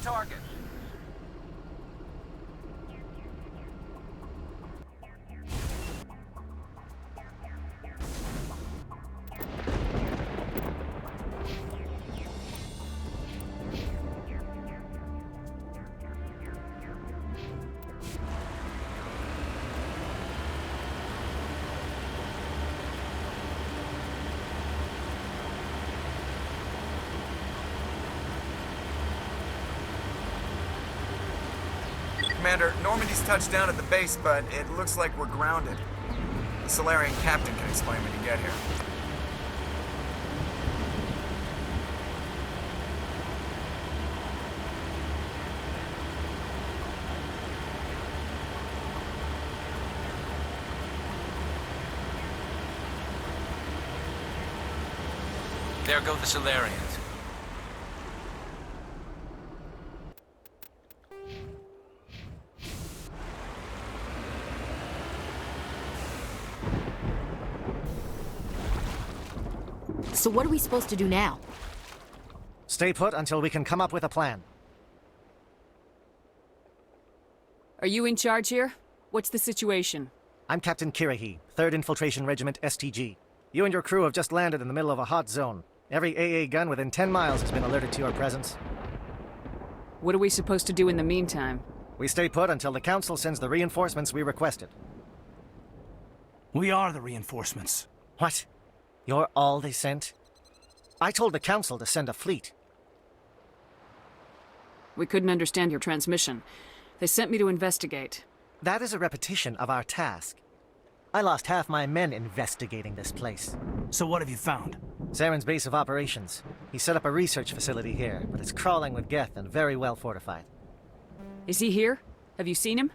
target. Commander, Normandy's touched down at the base, but it looks like we're grounded. The Solarian captain can explain when you get here. There go the Solarians. So what are we supposed to do now? Stay put until we can come up with a plan. Are you in charge here? What's the situation? I'm Captain Kirahi, 3rd Infiltration Regiment STG. You and your crew have just landed in the middle of a hot zone. Every AA gun within 10 miles has been alerted to your presence. What are we supposed to do in the meantime? We stay put until the Council sends the reinforcements we requested. We are the reinforcements. What? You're all they sent? I told the Council to send a fleet. We couldn't understand your transmission. They sent me to investigate. That is a repetition of our task. I lost half my men investigating this place. So what have you found? Saren's base of operations. He set up a research facility here, but it's crawling with Geth and very well fortified. Is he here? Have you seen him?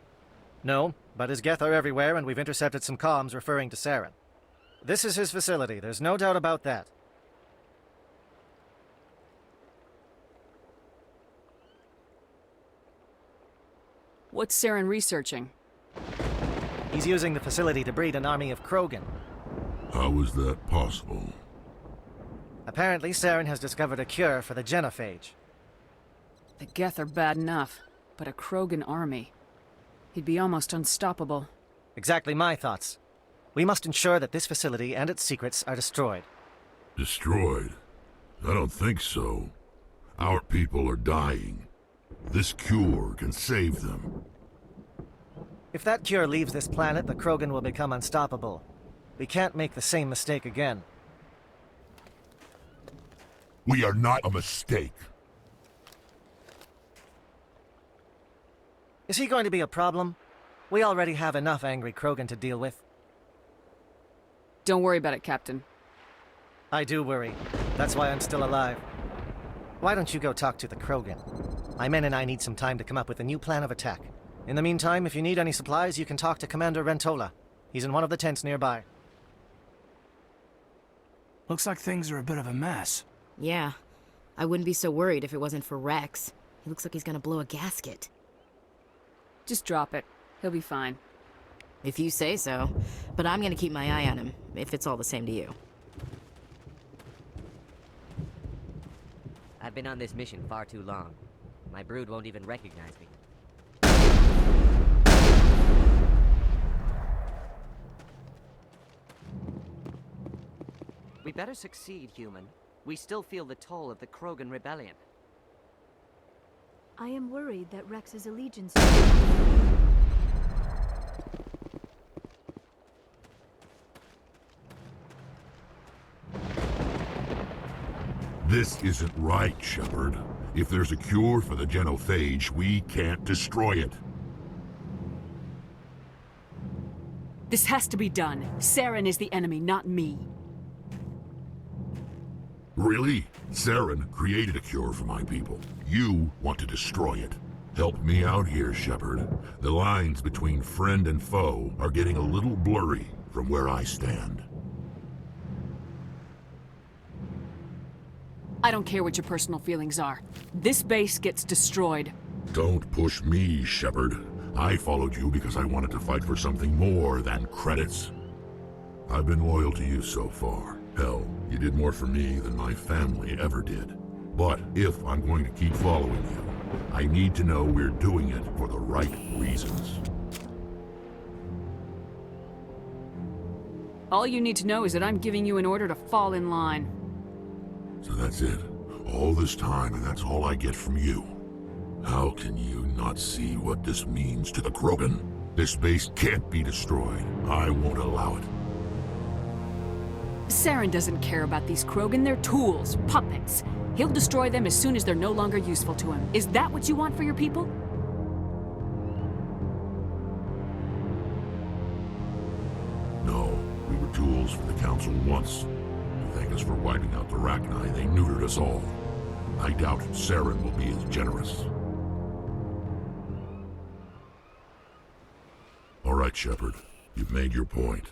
No, but his Geth are everywhere and we've intercepted some comms referring to Saren. This is his facility, there's no doubt about that. What's Saren researching? He's using the facility to breed an army of Krogan. How is that possible? Apparently, Saren has discovered a cure for the genophage. The Geth are bad enough, but a Krogan army. He'd be almost unstoppable. Exactly my thoughts. We must ensure that this facility and its secrets are destroyed. Destroyed? I don't think so. Our people are dying. This cure can save them. If that cure leaves this planet, the Krogan will become unstoppable. We can't make the same mistake again. We are not a mistake. Is he going to be a problem? We already have enough angry Krogan to deal with. Don't worry about it, Captain. I do worry. That's why I'm still alive. Why don't you go talk to the Krogan? My men and I need some time to come up with a new plan of attack. In the meantime, if you need any supplies, you can talk to Commander Rentola. He's in one of the tents nearby. Looks like things are a bit of a mess. Yeah. I wouldn't be so worried if it wasn't for Wrex. He looks like he's gonna blow a gasket. Just drop it. He'll be fine. If you say so. But I'm gonna keep my eye on him, if it's all the same to you. I've been on this mission far too long. My brood won't even recognize me. We better succeed, human. We still feel the toll of the Krogan rebellion. I am worried that Rex's allegiance... This isn't right, Shepard. If there's a cure for the genophage, we can't destroy it. This has to be done. Saren is the enemy, not me. Really? Saren created a cure for my people. You want to destroy it. Help me out here, Shepard. The lines between friend and foe are getting a little blurry from where I stand. I don't care what your personal feelings are. This base gets destroyed. Don't push me, Shepard. I followed you because I wanted to fight for something more than credits. I've been loyal to you so far. Hell, you did more for me than my family ever did. But if I'm going to keep following you, I need to know we're doing it for the right reasons. All you need to know is that I'm giving you an order to fall in line. So that's it. All this time, and that's all I get from you. How can you not see what this means to the Krogan? This base can't be destroyed. I won't allow it. Saren doesn't care about these Krogan. They're tools, puppets. He'll destroy them as soon as they're no longer useful to him. Is that what you want for your people? No, we were tools for the Council once. To thank us for wiping out the Rachni, they neutered us all. I doubt Saren will be as generous. All right, Shepard. You've made your point.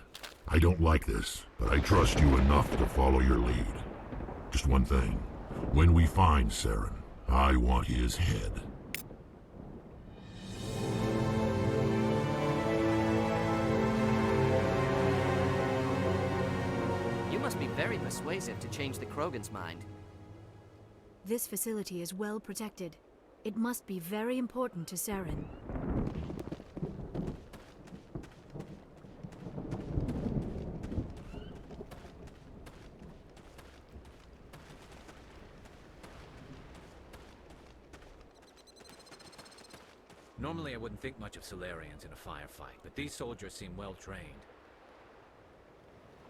I don't like this, but I trust you enough to follow your lead. Just one thing. When we find Saren, I want his head. You must be very persuasive to change the Krogan's mind. This facility is well protected. It must be very important to Saren. Normally I wouldn't think much of Solarians in a firefight, but these soldiers seem well trained.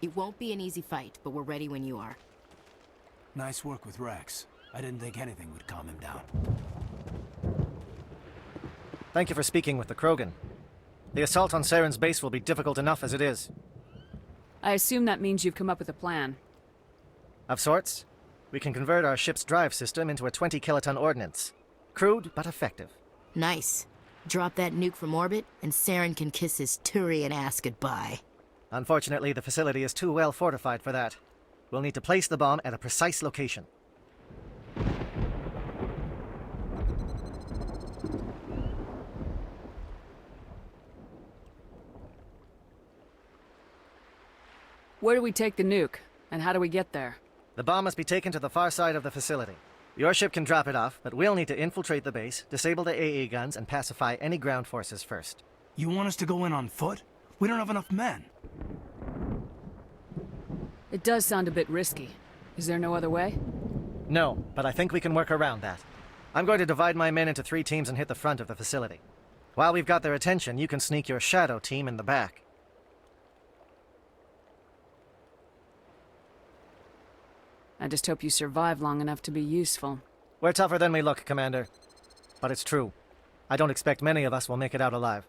It won't be an easy fight, but we're ready when you are. Nice work with Wrex. I didn't think anything would calm him down. Thank you for speaking with the Krogan. The assault on Saren's base will be difficult enough as it is. I assume that means you've come up with a plan. Of sorts. We can convert our ship's drive system into a 20-kiloton ordnance. Crude, but effective. Nice. Drop that nuke from orbit, and Saren can kiss his Turian ass goodbye. Unfortunately, the facility is too well fortified for that. We'll need to place the bomb at a precise location. Where do we take the nuke? And how do we get there? The bomb must be taken to the far side of the facility. Your ship can drop it off, but we'll need to infiltrate the base, disable the AA guns, and pacify any ground forces first. You want us to go in on foot? We don't have enough men. It does sound a bit risky. Is there no other way? No, but I think we can work around that. I'm going to divide my men into 3 teams and hit the front of the facility. While we've got their attention, you can sneak your shadow team in the back. I just hope you survive long enough to be useful. We're tougher than we look, Commander. But it's true. I don't expect many of us will make it out alive.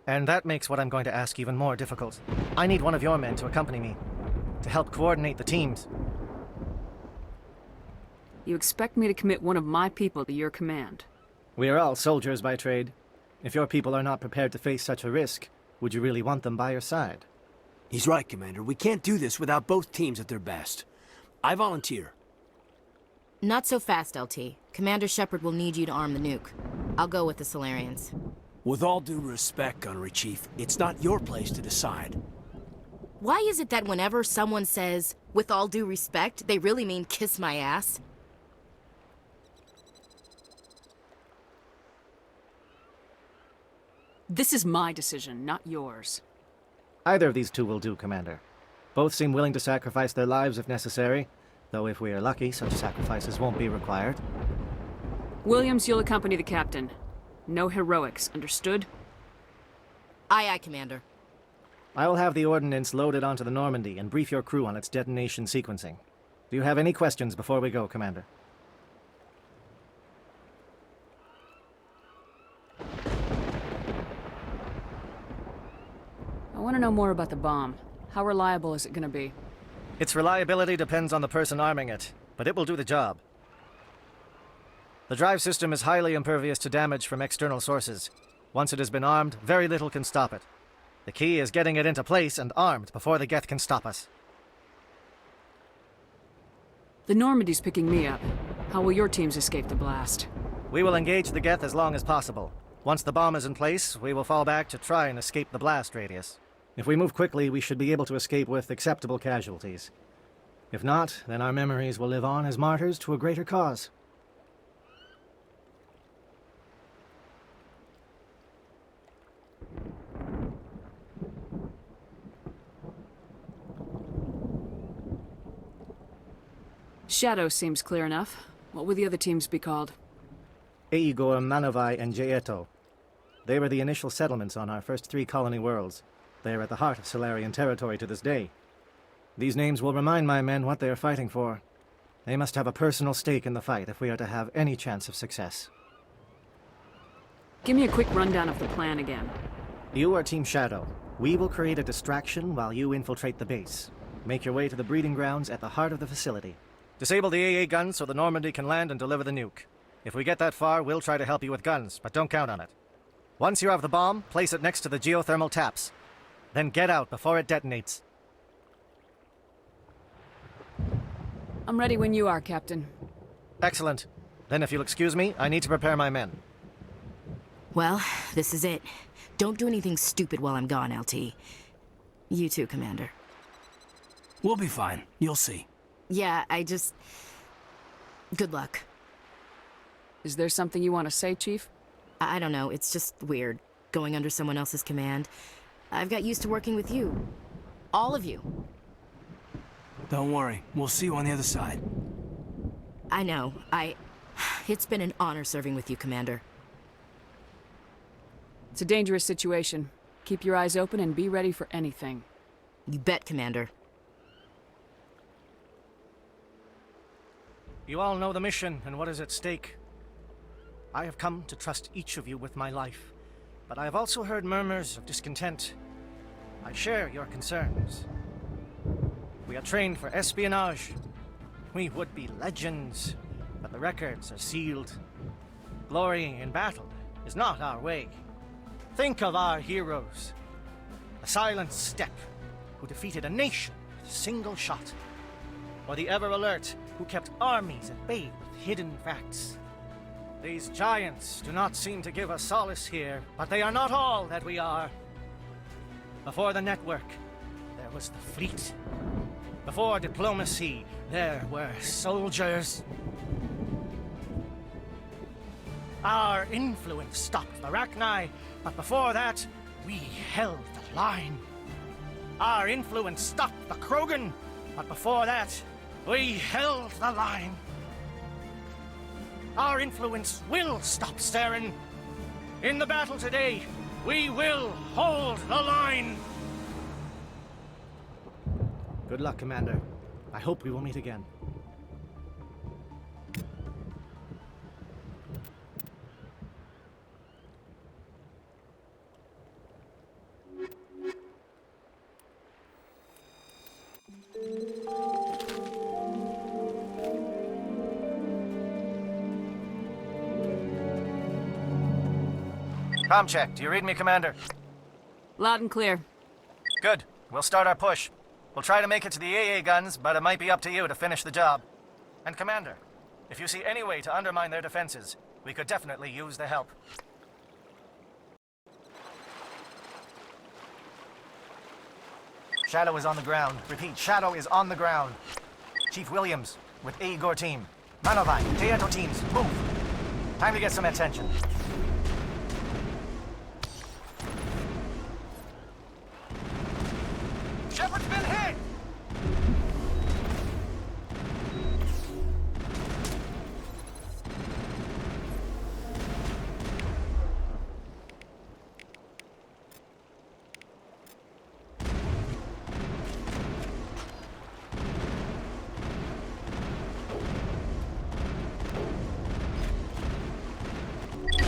And that makes what I'm going to ask even more difficult. I need one of your men to accompany me, to help coordinate the teams. You expect me to commit one of my people to your command? We are all soldiers by trade. If your people are not prepared to face such a risk, would you really want them by your side? He's right, Commander. We can't do this without both teams at their best. I volunteer. Not so fast, LT. Commander Shepard will need you to arm the nuke. I'll go with the Solarians. With all due respect, Gunnery Chief, it's not your place to decide. Why is it that whenever someone says, with all due respect, they really mean kiss my ass? This is my decision, not yours. Either of these 2 will do, Commander. Both seem willing to sacrifice their lives if necessary, though if we are lucky, such sacrifices won't be required. Williams, you'll accompany the captain. No heroics, understood? Aye, aye, Commander. I will have the ordnance loaded onto the Normandy and brief your crew on its detonation sequencing. Do you have any questions before we go, Commander? I want to know more about the bomb. How reliable is it going to be? Its reliability depends on the person arming it, but it will do the job. The drive system is highly impervious to damage from external sources. Once it has been armed, very little can stop it. The key is getting it into place and armed before the Geth can stop us. The Normandy's picking me up. How will your teams escape the blast? We will engage the Geth as long as possible. Once the bomb is in place, we will fall back to try and escape the blast radius. If we move quickly, we should be able to escape with acceptable casualties. If not, then our memories will live on as martyrs to a greater cause. Shadow seems clear enough. What would the other teams be called? Igor, Manovai, and Jaeto. They were the initial settlements on our first 3 colony worlds. They are at the heart of Solarian territory to this day. These names will remind my men what they are fighting for. They must have a personal stake in the fight if we are to have any chance of success. Give me a quick rundown of the plan again. You are Team Shadow. We will create a distraction while you infiltrate the base. Make your way to the breeding grounds at the heart of the facility. Disable the AA guns so the Normandy can land and deliver the nuke. If we get that far, we'll try to help you with guns, but don't count on it. Once you have the bomb, place it next to the geothermal taps. Then get out before it detonates. I'm ready when you are, Captain. Excellent. Then if you'll excuse me, I need to prepare my men. Well, this is it. Don't do anything stupid while I'm gone, LT. You too, Commander. We'll be fine. You'll see. Yeah, good luck. Is there something you want to say, Chief? I don't know, it's just weird, going under someone else's command. I've got used to working with you. All of you. Don't worry. We'll see you on the other side. I know. It's been an honor serving with you, Commander. It's a dangerous situation. Keep your eyes open and be ready for anything. You bet, Commander. You all know the mission and what is at stake. I have come to trust each of you with my life, but I have also heard murmurs of discontent. I share your concerns. We are trained for espionage. We would be legends, but the records are sealed. Glory in battle is not our way. Think of our heroes. The silent step who defeated a nation with a single shot. Or the ever-alert who kept armies at bay with hidden facts. These giants do not seem to give us solace here, but they are not all that we are. Before the network, there was the fleet. Before diplomacy, there were soldiers. Our influence stopped the Rachni, but before that, we held the line. Our influence stopped the Krogan, but before that, we held the line. Our influence will stop Saren. In the battle today, we will hold the line. Good luck, Commander. I hope we will meet again. Comm check. Do you read me, Commander? Loud and clear. Good. We'll start our push. We'll try to make it to the AA guns, but it might be up to you to finish the job. And Commander, if you see any way to undermine their defenses, we could definitely use the help. Shadow is on the ground. Repeat, Shadow is on the ground. Chief Williams, with Igor team. Manovai, Jaeto teams, move. Time to get some attention. Shepard's been hit!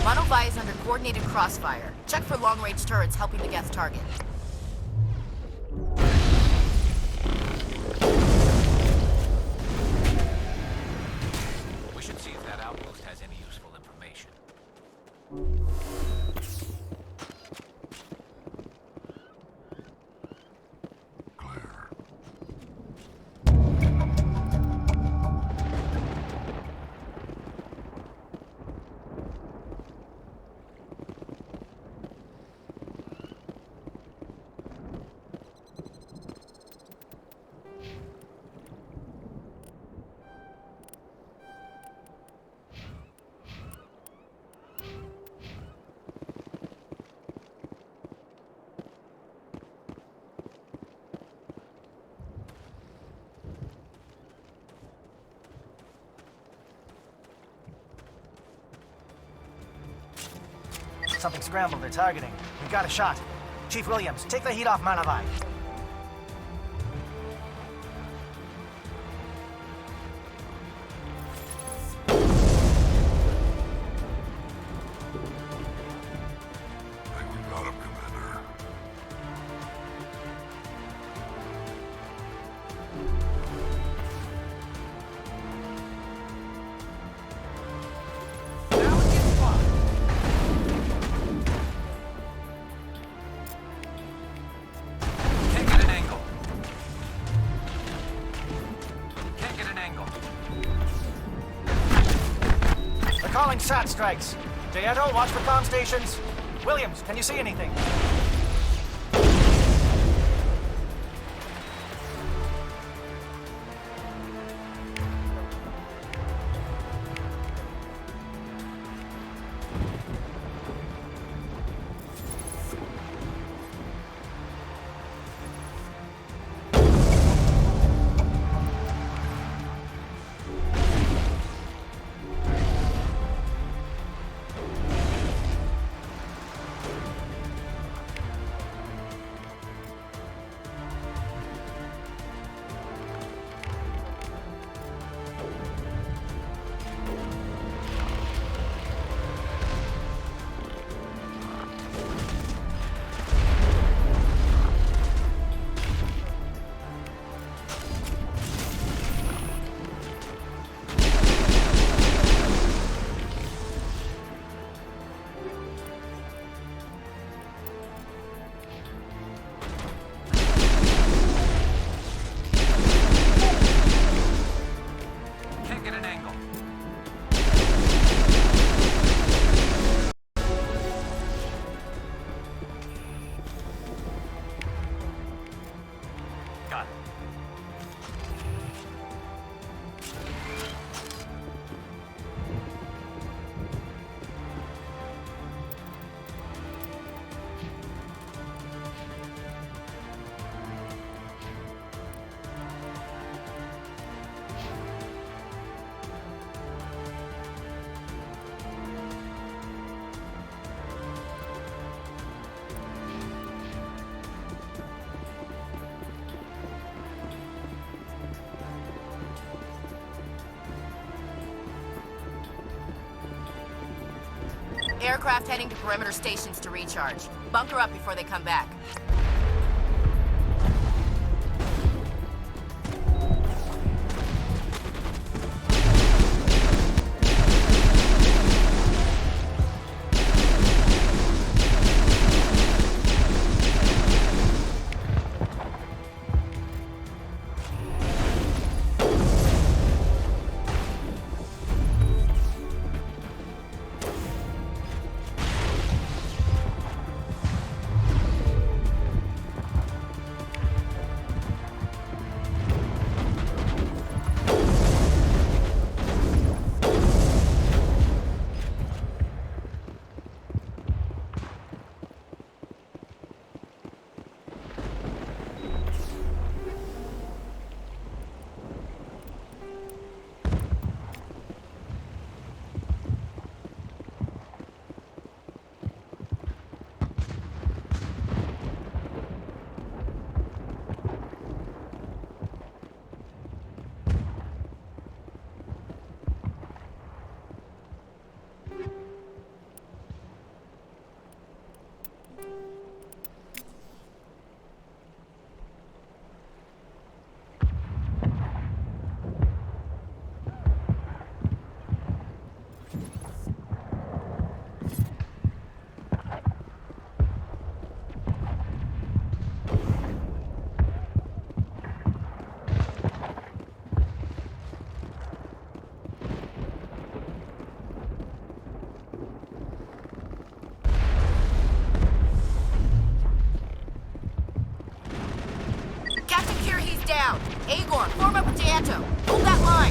Manovai is under coordinated crossfire. Check for long-range turrets helping the Geth target. We should see if that outpost has any useful information. Claire. Something scrambled their targeting. We got a shot. Chief Williams, take the heat off Manavai. Got him, Commander. Can't get an angle. Can't get an angle. They're calling SAT strikes. Deato, watch for comm stations. Williams, can you see anything? Can't get an angle. Got it. Aircraft heading to perimeter stations to recharge. Bunker up before they come back. Down. Agor, form up with Deato. Hold that line.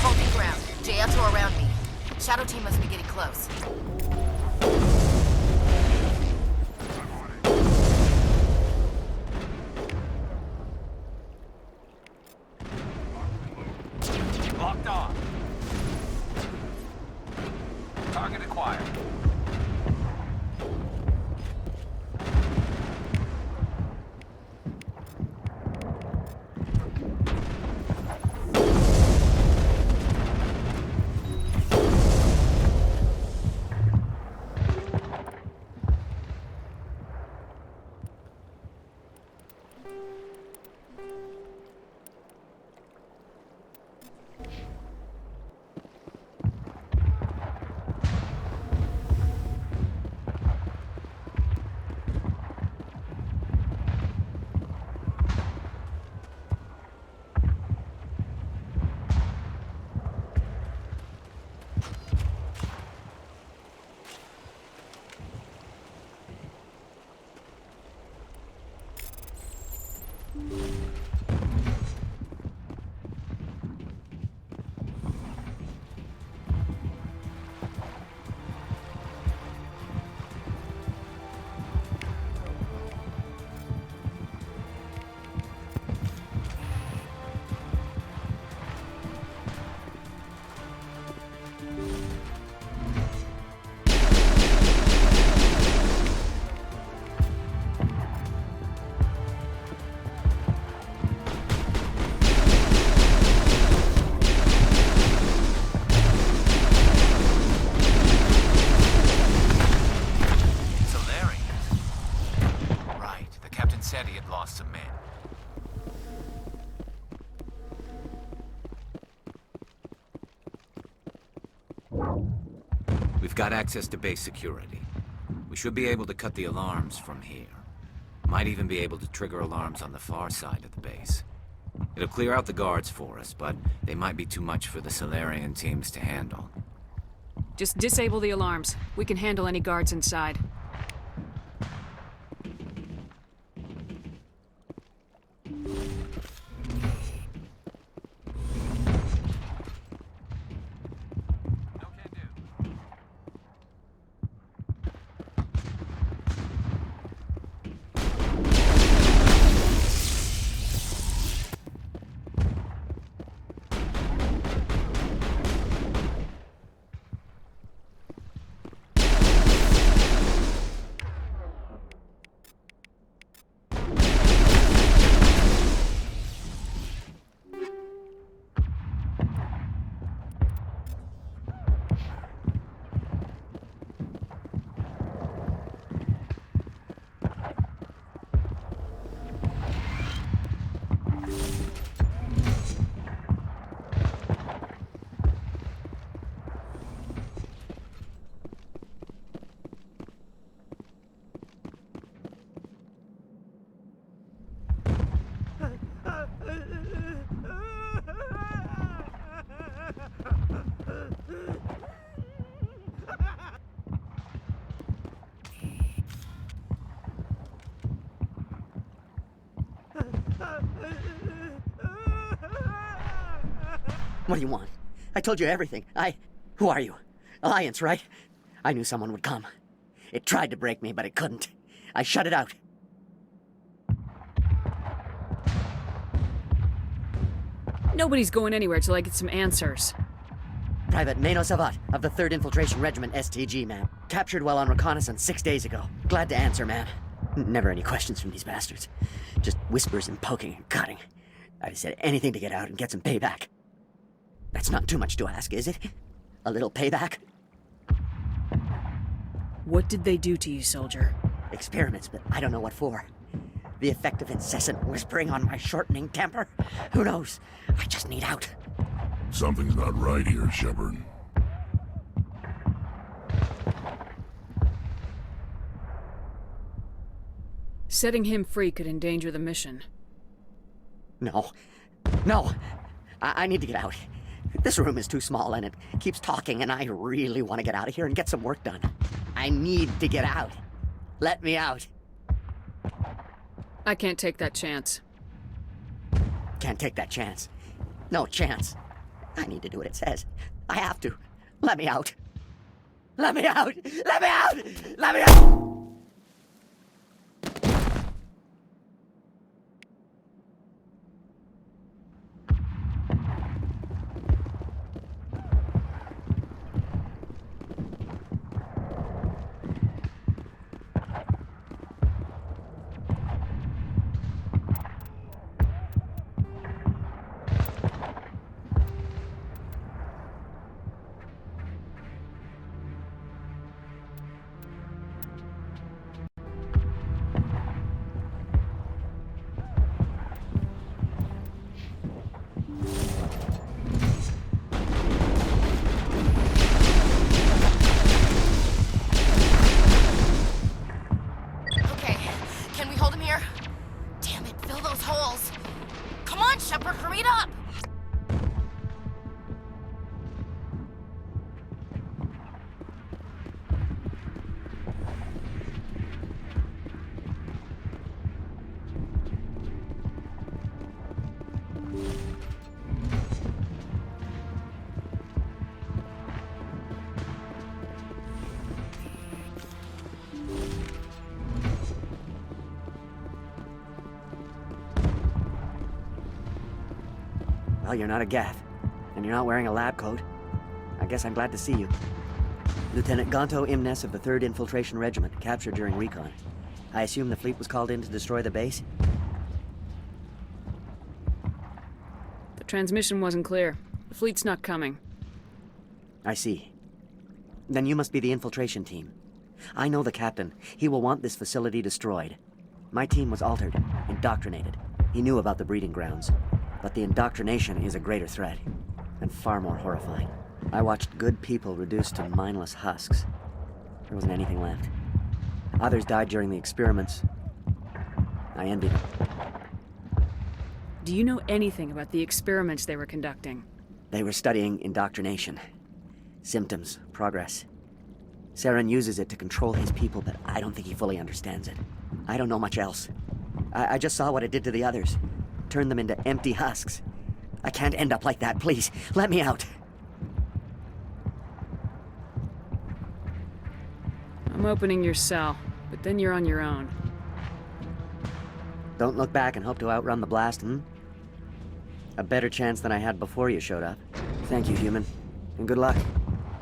Holding ground. Deato around me. Shadow team must be getting close. Locked on. Target said he had lost some men. We've got access to base security. We should be able to cut the alarms from here. Might even be able to trigger alarms on the far side of the base. It'll clear out the guards for us, but they might be too much for the Solarian teams to handle. Just disable the alarms. We can handle any guards inside. What do you want? I told you everything. Who are you? Alliance, right? I knew someone would come. It tried to break me, but it couldn't. I shut it out. Nobody's going anywhere till I get some answers. Private Mano Savat of the 3rd Infiltration Regiment STG, ma'am. Captured while on reconnaissance 6 days ago. Glad to answer, ma'am. Never any questions from these bastards. Just whispers and poking and cutting. I just said anything to get out and get some payback. That's not too much to ask, is it? A little payback? What did they do to you, soldier? Experiments, but I don't know what for. The effect of incessant whispering on my shortening temper? Who knows? I just need out. Something's not right here, Shepard. Setting him free could endanger the mission. No. No! I need to get out. This room is too small and it keeps talking and I really want to get out of here and get some work done. I need to get out. Let me out. I can't take that chance. Can't take that chance. No chance. I need to do what it says. I have to. Let me out. Let me out! Let me out! Let me out! Shepard, hurry it up! Well, you're not a Gath, and you're not wearing a lab coat. I guess I'm glad to see you. Lieutenant Gonto Imnes of the 3rd Infiltration Regiment, captured during recon. I assume the fleet was called in to destroy the base? The transmission wasn't clear. The fleet's not coming. I see. Then you must be the infiltration team. I know the captain. He will want this facility destroyed. My team was altered, indoctrinated. He knew about the breeding grounds. But the indoctrination is a greater threat, and far more horrifying. I watched good people reduced to mindless husks. There wasn't anything left. Others died during the experiments. I envied them. Do you know anything about the experiments they were conducting? They were studying indoctrination. Symptoms, progress. Saren uses it to control his people, but I don't think he fully understands it. I don't know much else. I just saw what it did to the others. Turned them into empty husks. I can't end up like that, please. Let me out. I'm opening your cell, but then you're on your own. Don't look back and hope to outrun the blast, hmm? A better chance than I had before you showed up. Thank you, human. And good luck.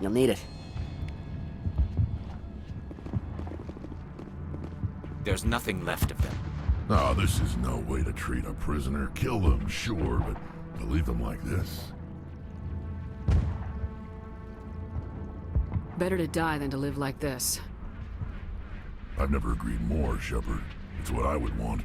You'll need it. There's nothing left of them. Oh, this is no way to treat a prisoner. Kill them, sure, but to leave them like this? Better to die than to live like this. I've never agreed more, Shepard. It's what I would want.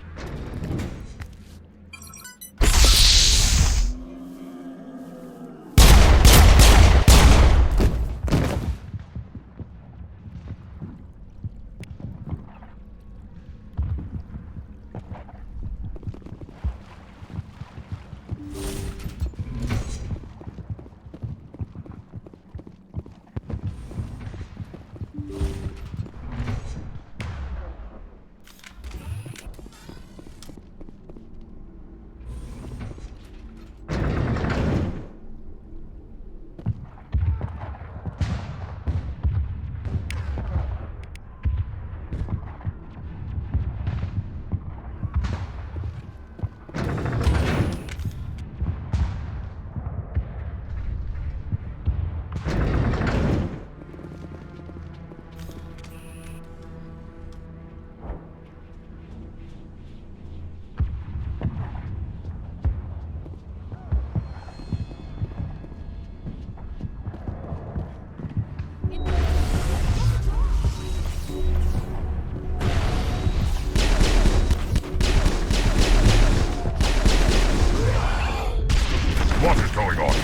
What is going on?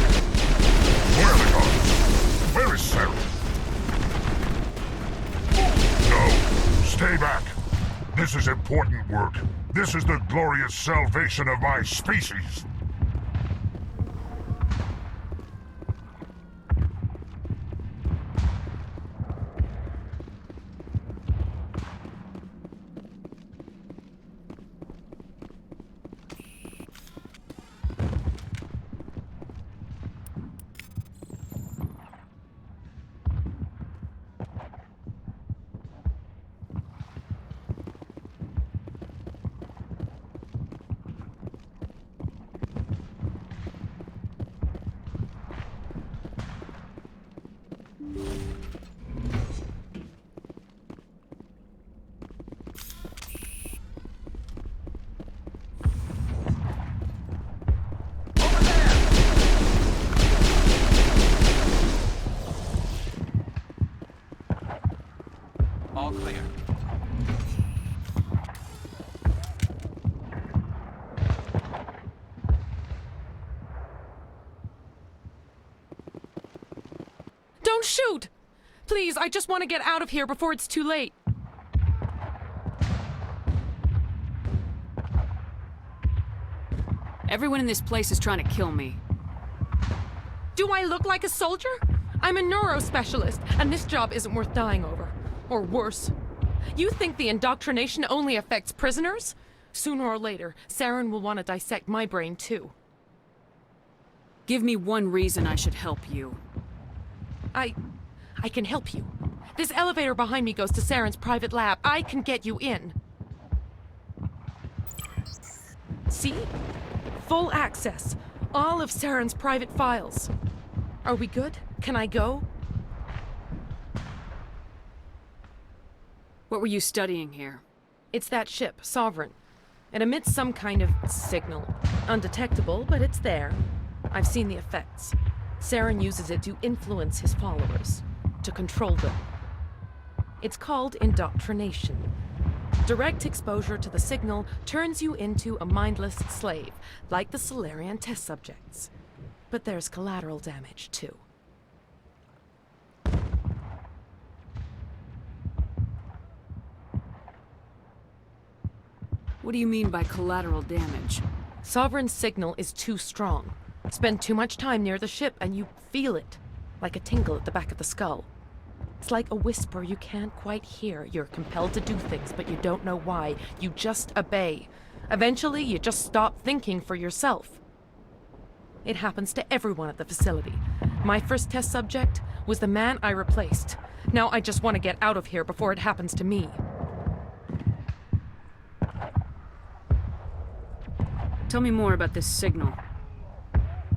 Where are the guards? Where is Saren? No, stay back. This is important work. This is the glorious salvation of my species. All clear. Don't shoot! Please, I just want to get out of here before it's too late. Everyone in this place is trying to kill me. Do I look like a soldier? I'm a neurospecialist, and this job isn't worth dying over. Or worse. You think the indoctrination only affects prisoners? Sooner or later, Saren will want to dissect my brain too. Give me one reason I should help you. I can help you. This elevator behind me goes to Saren's private lab. I can get you in. See? Full access. All of Saren's private files. Are we good? Can I go? What were you studying here? It's that ship, Sovereign. It emits some kind of signal. Undetectable, but it's there. I've seen the effects. Saren uses it to influence his followers, to control them. It's called indoctrination. Direct exposure to the signal turns you into a mindless slave, like the Salarian test subjects. But there's collateral damage, too. What do you mean by collateral damage? Sovereign's signal is too strong. Spend too much time near the ship and you feel it, like a tingle at the back of the skull. It's like a whisper you can't quite hear. You're compelled to do things, but you don't know why. You just obey. Eventually, you just stop thinking for yourself. It happens to everyone at the facility. My first test subject was the man I replaced. Now I just want to get out of here before it happens to me. Tell me more about this signal.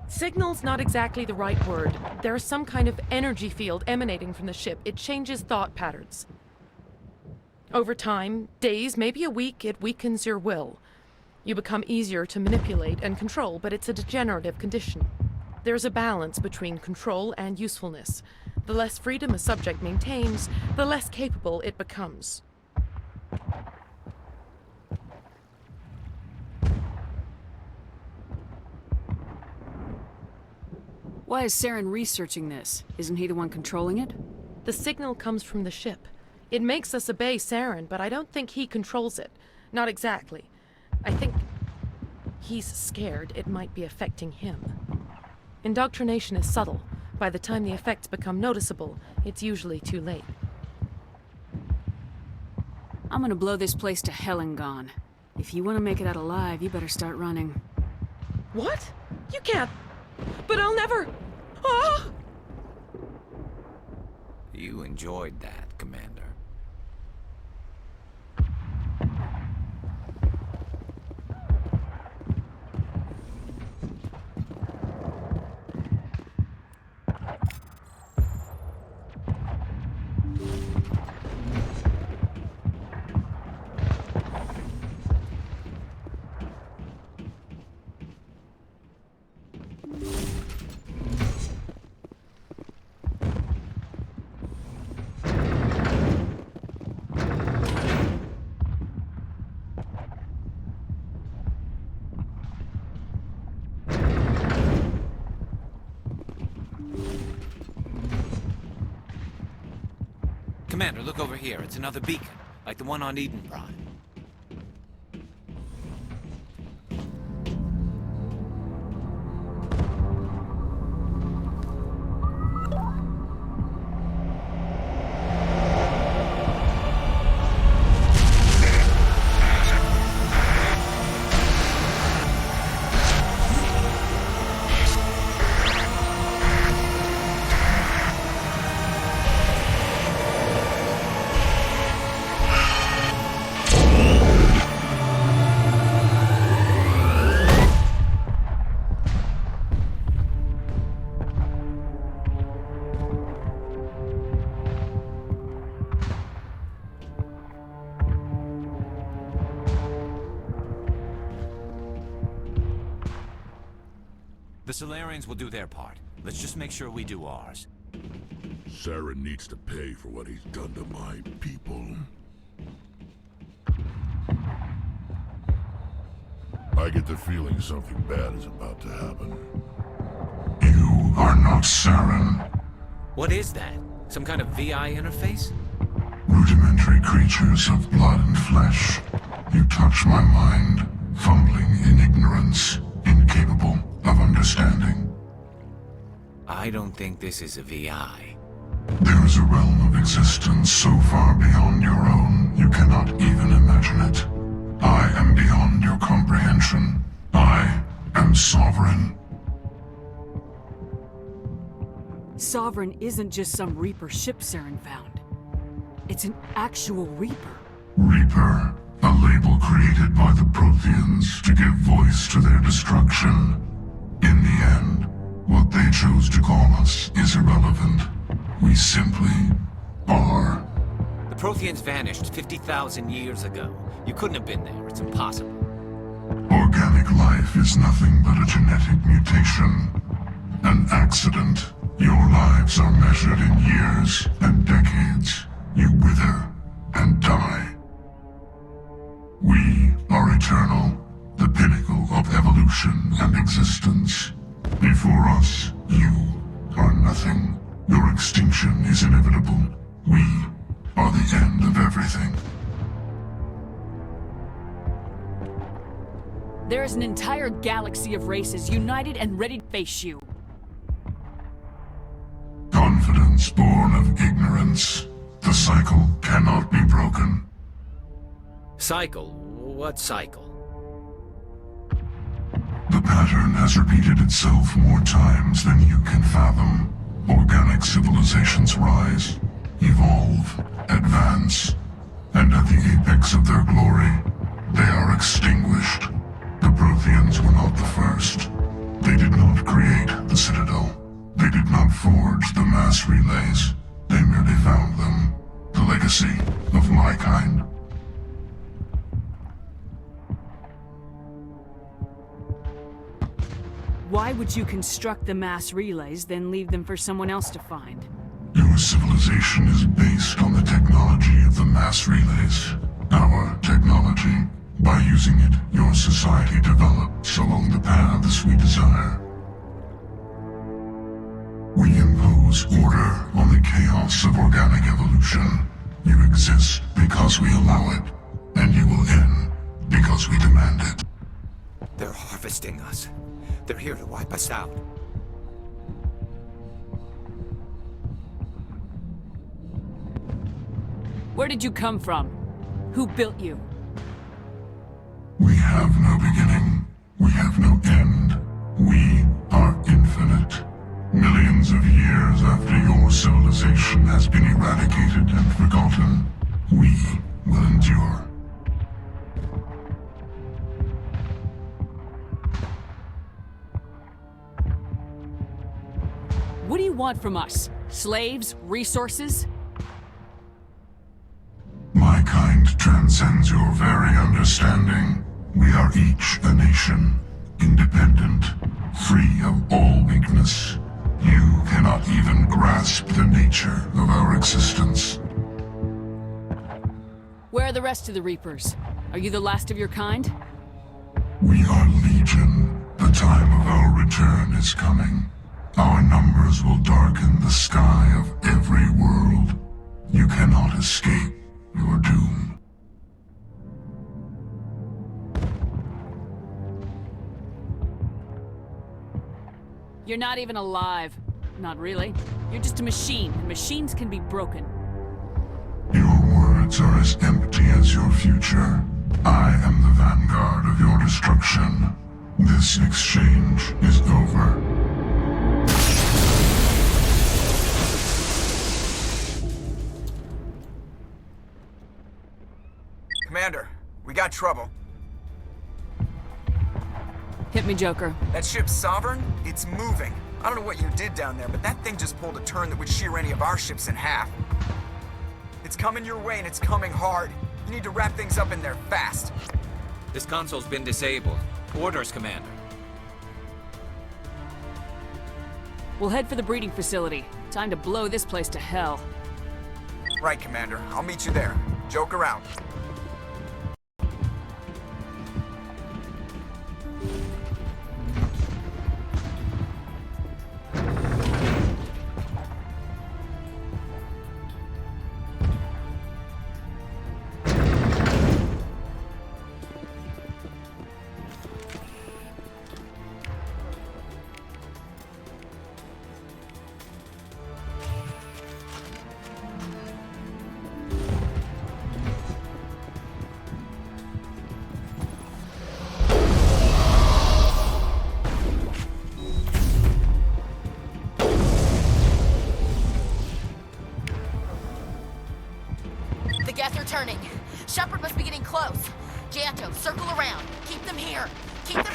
Signal's not exactly the right word. There's some kind of energy field emanating from the ship. It changes thought patterns. Over time, days, maybe a week, it weakens your will. You become easier to manipulate and control, but it's a degenerative condition. There's a balance between control and usefulness. The less freedom a subject maintains, the less capable it becomes. Why is Saren researching this? Isn't he the one controlling it? The signal comes from the ship. It makes us obey Saren, but I don't think he controls it. Not exactly. I think he's scared it might be affecting him. Indoctrination is subtle. By the time the effects become noticeable, it's usually too late. I'm gonna blow this place to hell and gone. If you want to make it out alive, you better start running. What? You can't. But I'll never. Ah! You enjoyed that, Commander. Commander, look over here. It's another beacon, like the one on Eden Prime. The Solarians will do their part. Let's just make sure we do ours. Saren needs to pay for what he's done to my people. I get the feeling something bad is about to happen. You are not Saren. What is that? Some kind of VI interface? Rudimentary creatures of blood and flesh. You touch my mind, fumbling in ignorance, incapable of understanding. I don't think this is a VI. There is a realm of existence so far beyond your own, you cannot even imagine it. I am beyond your comprehension. I am sovereign. Sovereign isn't just some Reaper ship Saren found. It's an actual Reaper. Reaper, a label created by the Protheans to give voice to their destruction. In the end, what they chose to call us is irrelevant. We simply are. The Protheans vanished 50,000 years ago. You couldn't have been there. It's impossible. Organic life is nothing but a genetic mutation. An accident. Your lives are measured in years and decades. You wither and die. eternal, the pinnacle of evolution and existence. Before us, you are nothing. Your extinction is inevitable. We are the end of everything. There is an entire galaxy of races united and ready to face you. Confidence born of ignorance. The cycle cannot be broken. Cycle? What cycle? The pattern has repeated itself more times than you can fathom. Organic civilizations rise, evolve, advance, and at the apex of their glory, they are extinguished. The Protheans were not the first. They did not create the Citadel. They did not forge the mass relays. They merely found them. The legacy of my kind. Why would you construct the mass relays, then leave them for someone else to find? Your civilization is based on the technology of the mass relays. Our technology. By using it, your society develops along the paths we desire. We impose order on the chaos of organic evolution. You exist because we allow it, and you will end because we demand it. They're harvesting us. They're here to wipe us out. Where did you come from? Who built you? We have no beginning. We have no end. We are infinite. Millions of years after your civilization has been eradicated and forgotten, we will endure. What do you want from us? Slaves? Resources? My kind transcends your very understanding. We are each a nation, independent, free of all weakness. You cannot even grasp the nature of our existence. Where are the rest of the Reapers? Are you the last of your kind? We are legion. The time of our return is coming. Our numbers will darken the sky of every world. You cannot escape your doom. You're not even alive. Not really. You're just a machine, and machines can be broken. Your words are as empty as your future. I am the vanguard of your destruction. This exchange is over. Commander, we got trouble. Hit me, Joker. That ship's Sovereign? It's moving. I don't know what you did down there, but that thing just pulled a turn that would shear any of our ships in half. It's coming your way and it's coming hard. You need to wrap things up in there fast. This console's been disabled. Orders, Commander. We'll head for the breeding facility. Time to blow this place to hell. Right, Commander. I'll meet you there. Joker out. Turning. Shepard must be getting close. Janto, circle around. Keep them here. Keep them...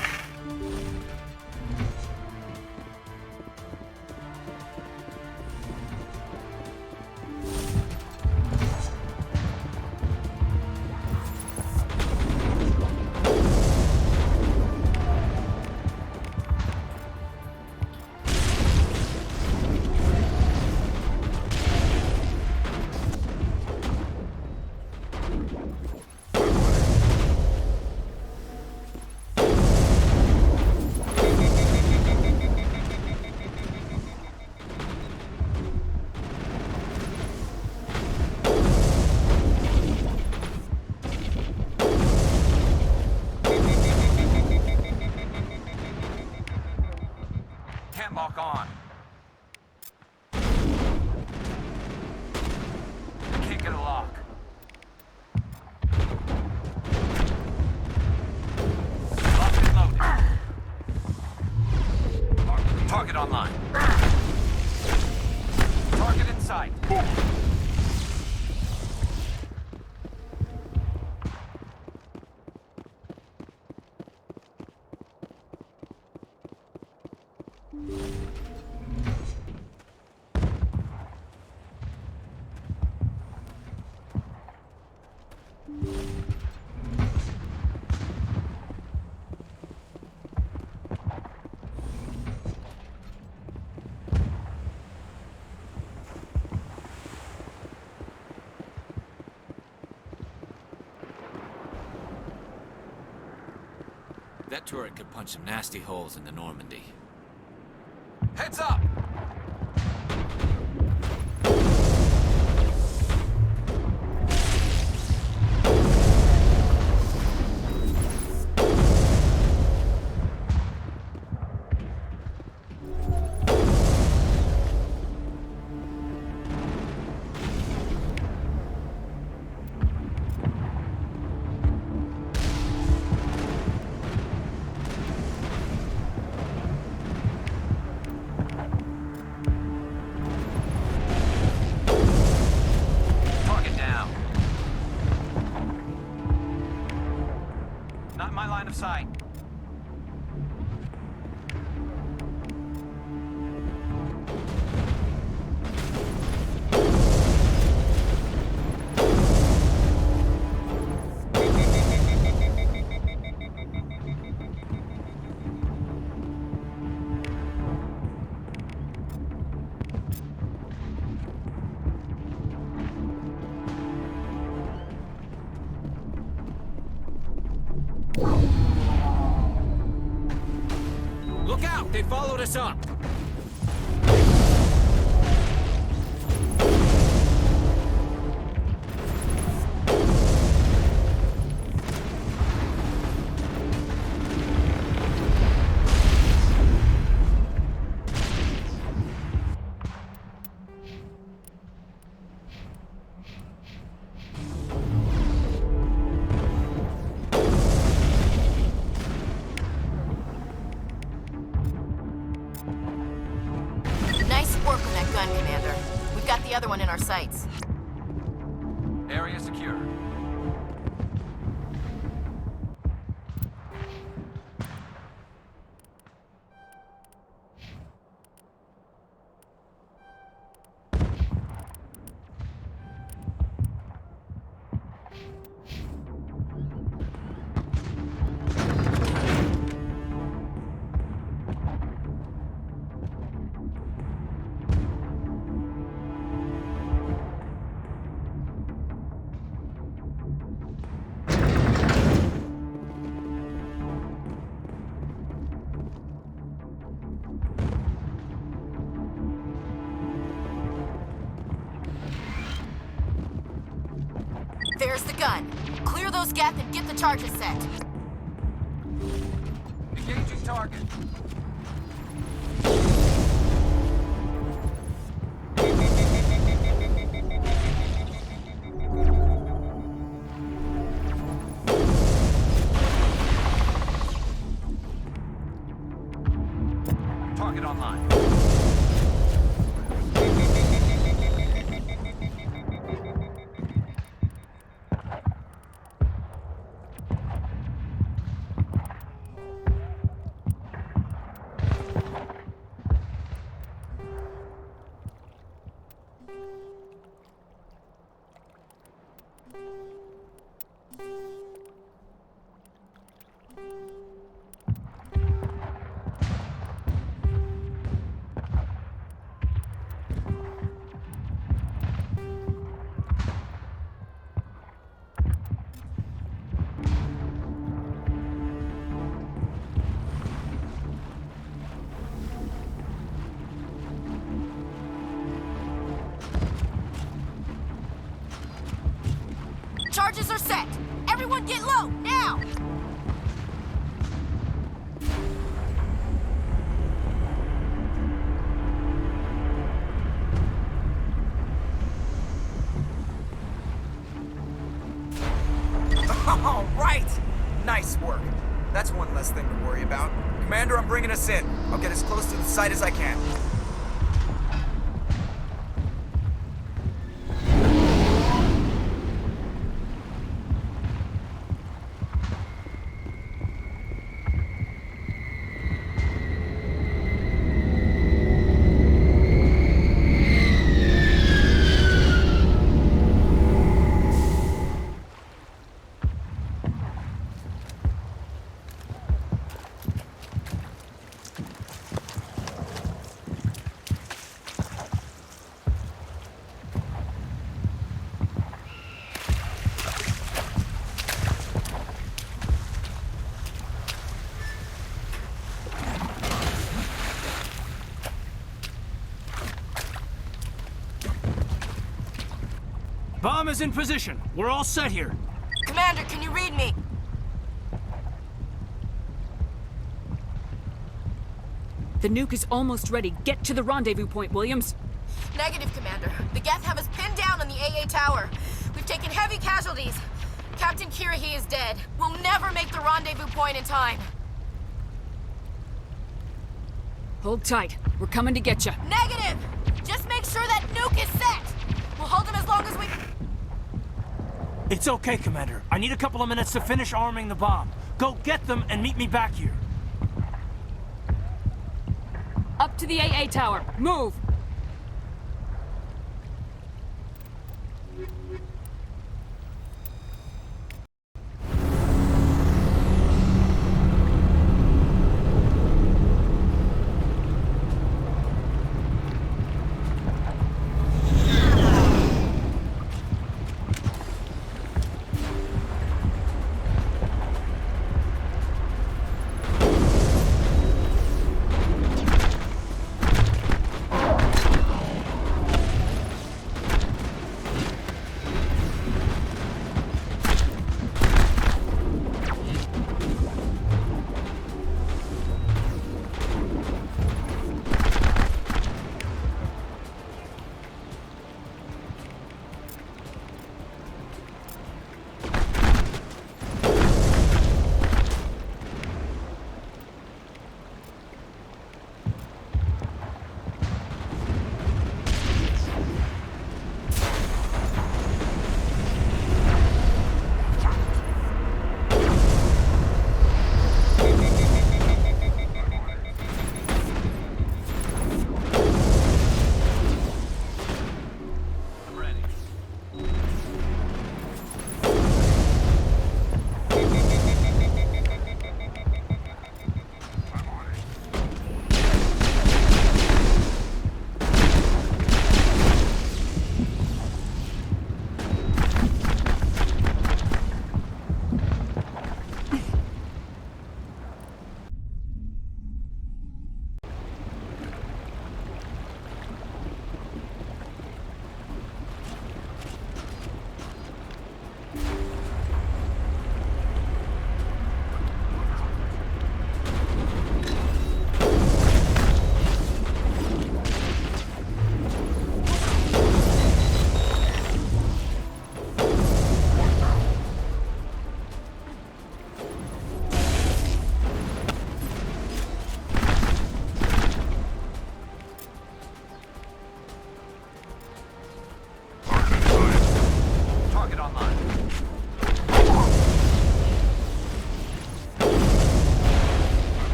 That turret could punch some nasty holes in the Normandy. Heads up! Of sight. Look out! They followed us up! Commander. We've got the other one in our sights. Area secure. There's the gun. Clear those gaps and get the charges set. Engaging target. Target online. Charges are set! Everyone get low, now! All right! Nice work. That's one less thing to worry about. Commander, I'm bringing us in. I'll get as close to the site as I can. bomb is in position. We're all set here. Commander, can you read me? The nuke is almost ready. Get to the rendezvous point, Williams. Negative, Commander. The Geth have us pinned down on the AA tower. We've taken heavy casualties. Captain Kirahi is dead. We'll never make the rendezvous point in time. Hold tight. We're coming to get you. Negative! Just make sure that nuke is set! We'll hold him as long as we... It's okay, Commander. I need a couple of minutes to finish arming the bomb. Go get them and meet me back here. Up to the AA tower. Move!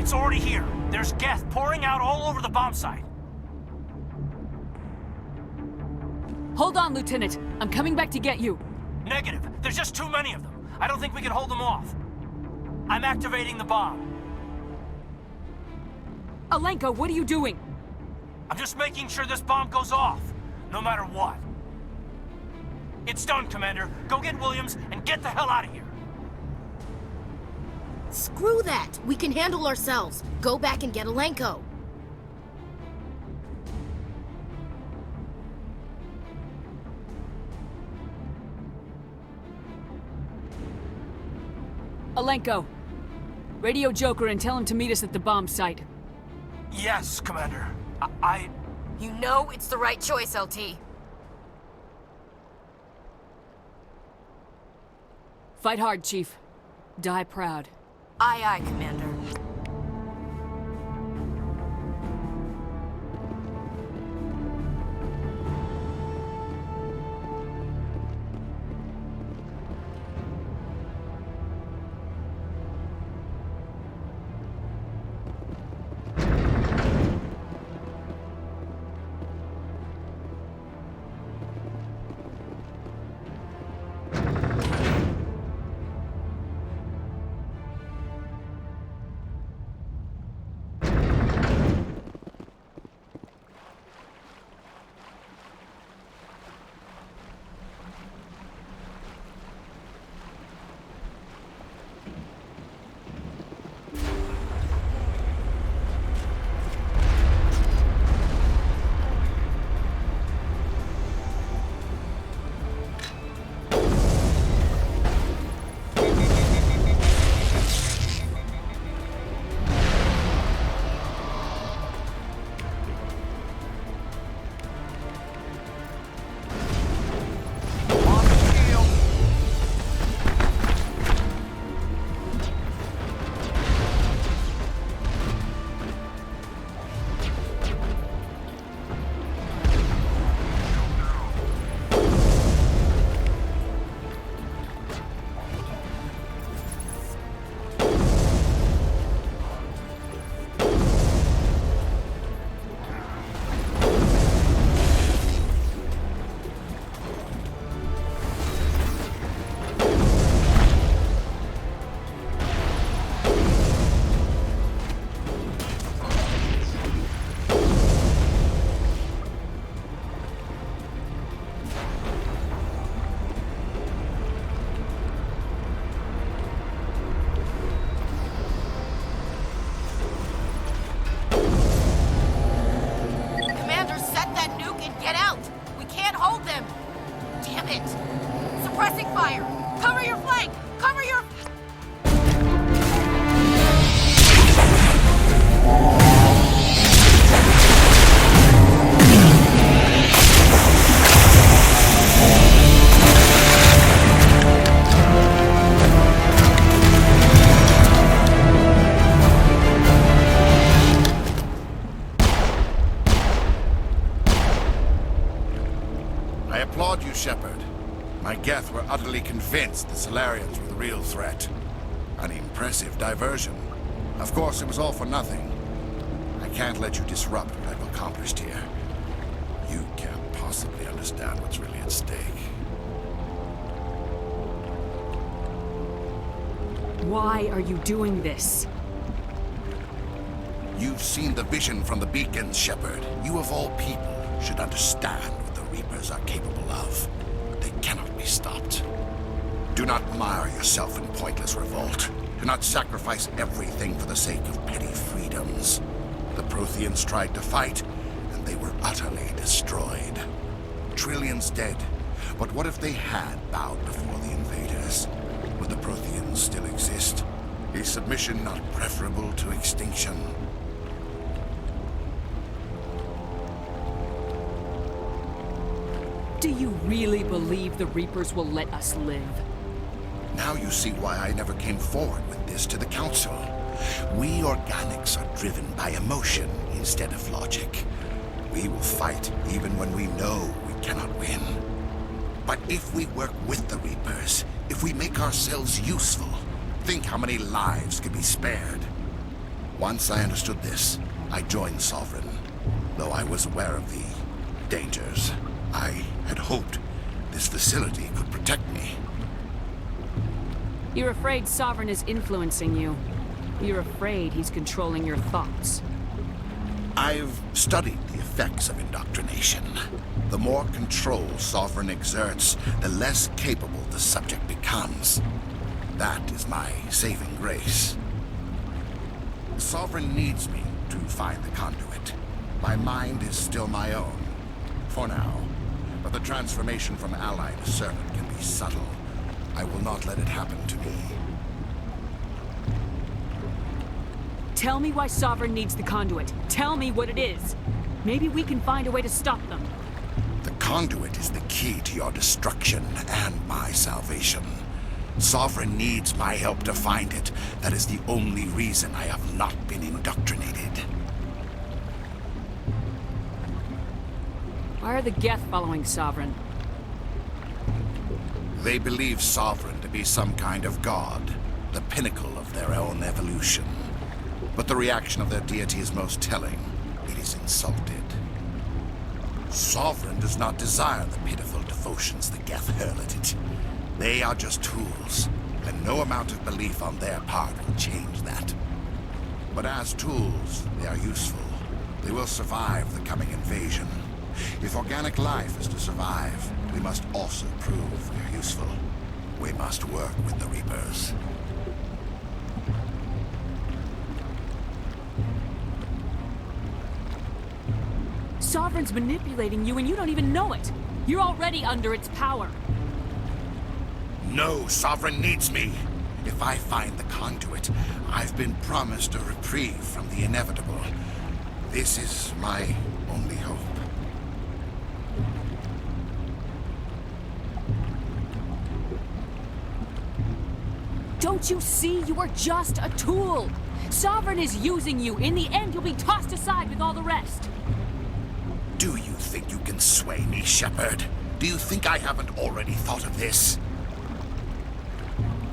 It's already here. There's Geth pouring out all over the bomb site. Hold on, Lieutenant. I'm coming back to get you. Negative. There's just too many of them. I don't think we can hold them off. I'm activating the bomb. Alenko, what are you doing? I'm just making sure this bomb goes off, no matter what. It's done, Commander. Go get Williams and get the hell out of here. Screw that! We can handle ourselves. Go back and get Alenko. Alenko, radio Joker and tell him to meet us at the bomb site. Yes, Commander. You know it's the right choice, LT. Fight hard, Chief. Die proud. Aye, aye, Commander. utterly convinced the Solarians were the real threat. An impressive diversion. Of course, it was all for nothing. I can't let you disrupt what I've accomplished here. You can't possibly understand what's really at stake. Why are you doing this? You've seen the vision from the beacons, Shepard. You of all people should understand what the Reapers are capable of. They cannot be stopped. Do not mire yourself in pointless revolt. Do not sacrifice everything for the sake of petty freedoms. The Protheans tried to fight, and they were utterly destroyed. Trillions dead. But what if they had bowed before the invaders? Would the Protheans still exist? Is submission not preferable to extinction? Do you really believe the Reapers will let us live? Now you see why I never came forward with this to the Council. We organics are driven by emotion instead of logic. We will fight even when we know we cannot win. But if we work with the Reapers, if we make ourselves useful, think how many lives could be spared. Once I understood this, I joined Sovereign. Though I was aware of the dangers, I had hoped this facility could protect me. You're afraid Sovereign is influencing you. You're afraid he's controlling your thoughts. I've studied the effects of indoctrination. The more control Sovereign exerts, the less capable the subject becomes. That is my saving grace. Sovereign needs me to find the conduit. My mind is still my own, for now. But the transformation from ally to servant can be subtle. I will not let it happen to me. Tell me why Sovereign needs the conduit. Tell me what it is. Maybe we can find a way to stop them. The conduit is the key to your destruction and my salvation. Sovereign needs my help to find it. That is the only reason I have not been indoctrinated. Why are the Geth following Sovereign? They believe Sovereign to be some kind of god, the pinnacle of their own evolution. But the reaction of their deity is most telling. It is insulted. Sovereign does not desire the pitiful devotions the Geth hurl at it. They are just tools, and no amount of belief on their part will change that. But as tools, they are useful. They will survive the coming invasion. If organic life is to survive, we must also prove we are useful. We must work with the Reapers. Sovereign's manipulating you and you don't even know it. You're already under its power. No, Sovereign needs me. If I find the conduit, I've been promised a reprieve from the inevitable. This is my only hope. Don't you see? You are just a tool. Sovereign is using you. In the end, you'll be tossed aside with all the rest. Do you think you can sway me, Shepard? Do you think I haven't already thought of this?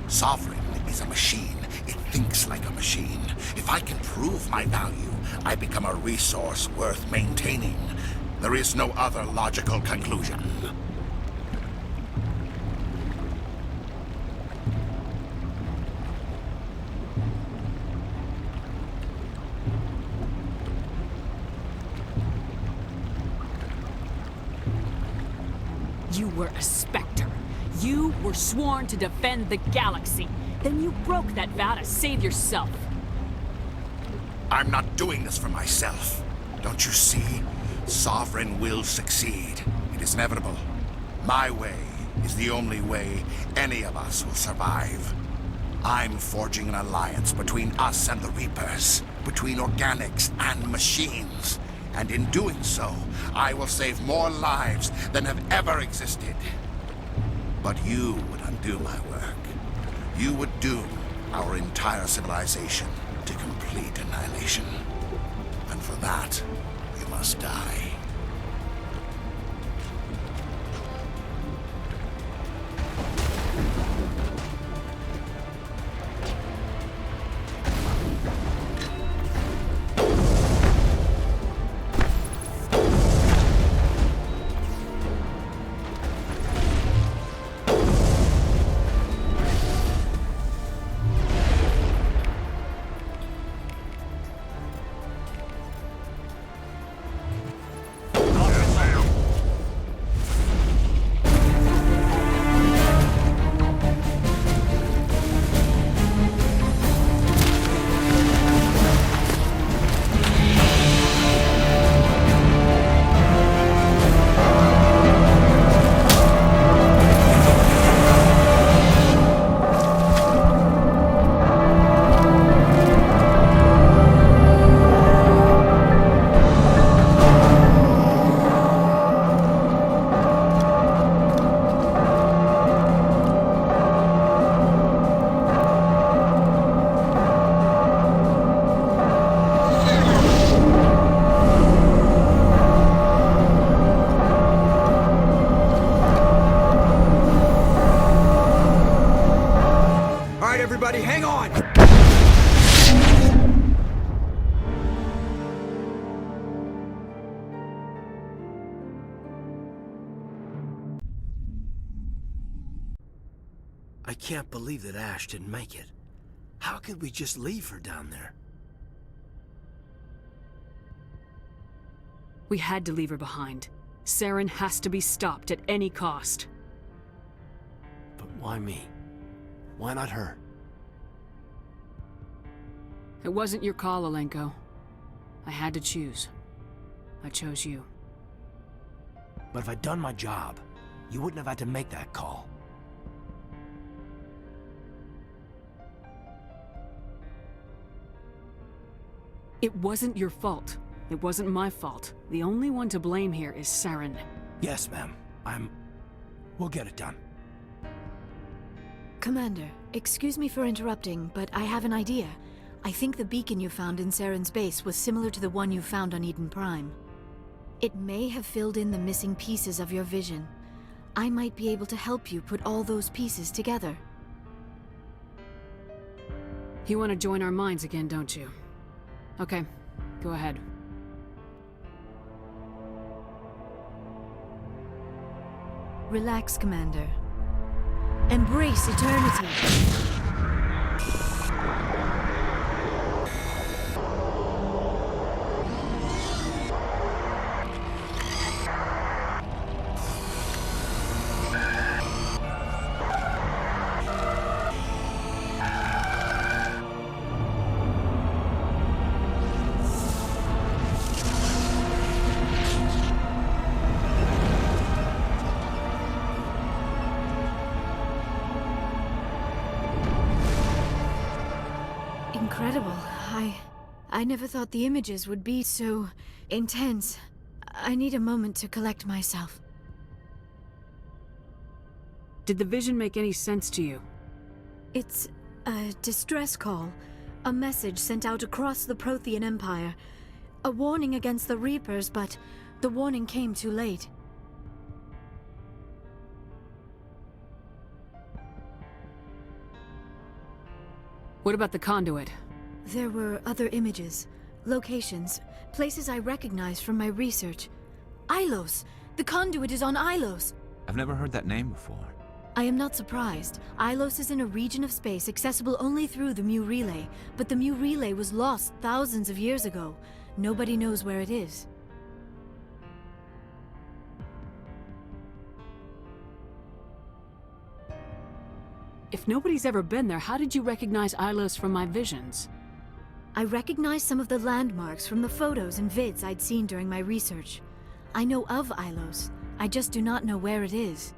Sovereign is a machine. It thinks like a machine. If I can prove my value, I become a resource worth maintaining. There is no other logical conclusion. You were a Spectre. You were sworn to defend the galaxy. Then you broke that vow to save yourself. I'm not doing this for myself. Don't you see? Sovereign will succeed. It is inevitable. My way is the only way any of us will survive. I'm forging an alliance between us and the Reapers, between organics and machines. And in doing so, I will save more lives than have ever existed. But you would undo my work. You would doom our entire civilization to complete annihilation. And for that, we must die. Hang on! I can't believe that Ash didn't make it. How could we just leave her down there? We had to leave her behind. Saren has to be stopped at any cost. But why me? Why not her? It wasn't your call, Alenko. I had to choose. I chose you. But if I'd done my job, you wouldn't have had to make that call. It wasn't your fault. It wasn't my fault. The only one to blame here is Saren. Yes, ma'am. We'll get it done. Commander, excuse me for interrupting, but I have an idea. I think the beacon you found in Saren's base was similar to the one you found on Eden Prime. It may have filled in the missing pieces of your vision. I might be able to help you put all those pieces together. You want to join our minds again, don't you? Okay, go ahead. Relax, Commander. Embrace eternity. Incredible. I never thought the images would be so intense. I need a moment to collect myself. Did the vision make any sense to you? It's a distress call. A message sent out across the Prothean Empire. A warning against the Reapers, but the warning came too late. What about the conduit? There were other images, locations, places I recognized from my research. Ilos! The conduit is on Ilos! I've never heard that name before. I am not surprised. Ilos is in a region of space accessible only through the Mu Relay, but the Mu Relay was lost thousands of years ago. Nobody knows where it is. If nobody's ever been there, how did you recognize Ilos from my visions? I recognized some of the landmarks from the photos and vids I'd seen during my research. I know of Ilos. I just do not know where it is.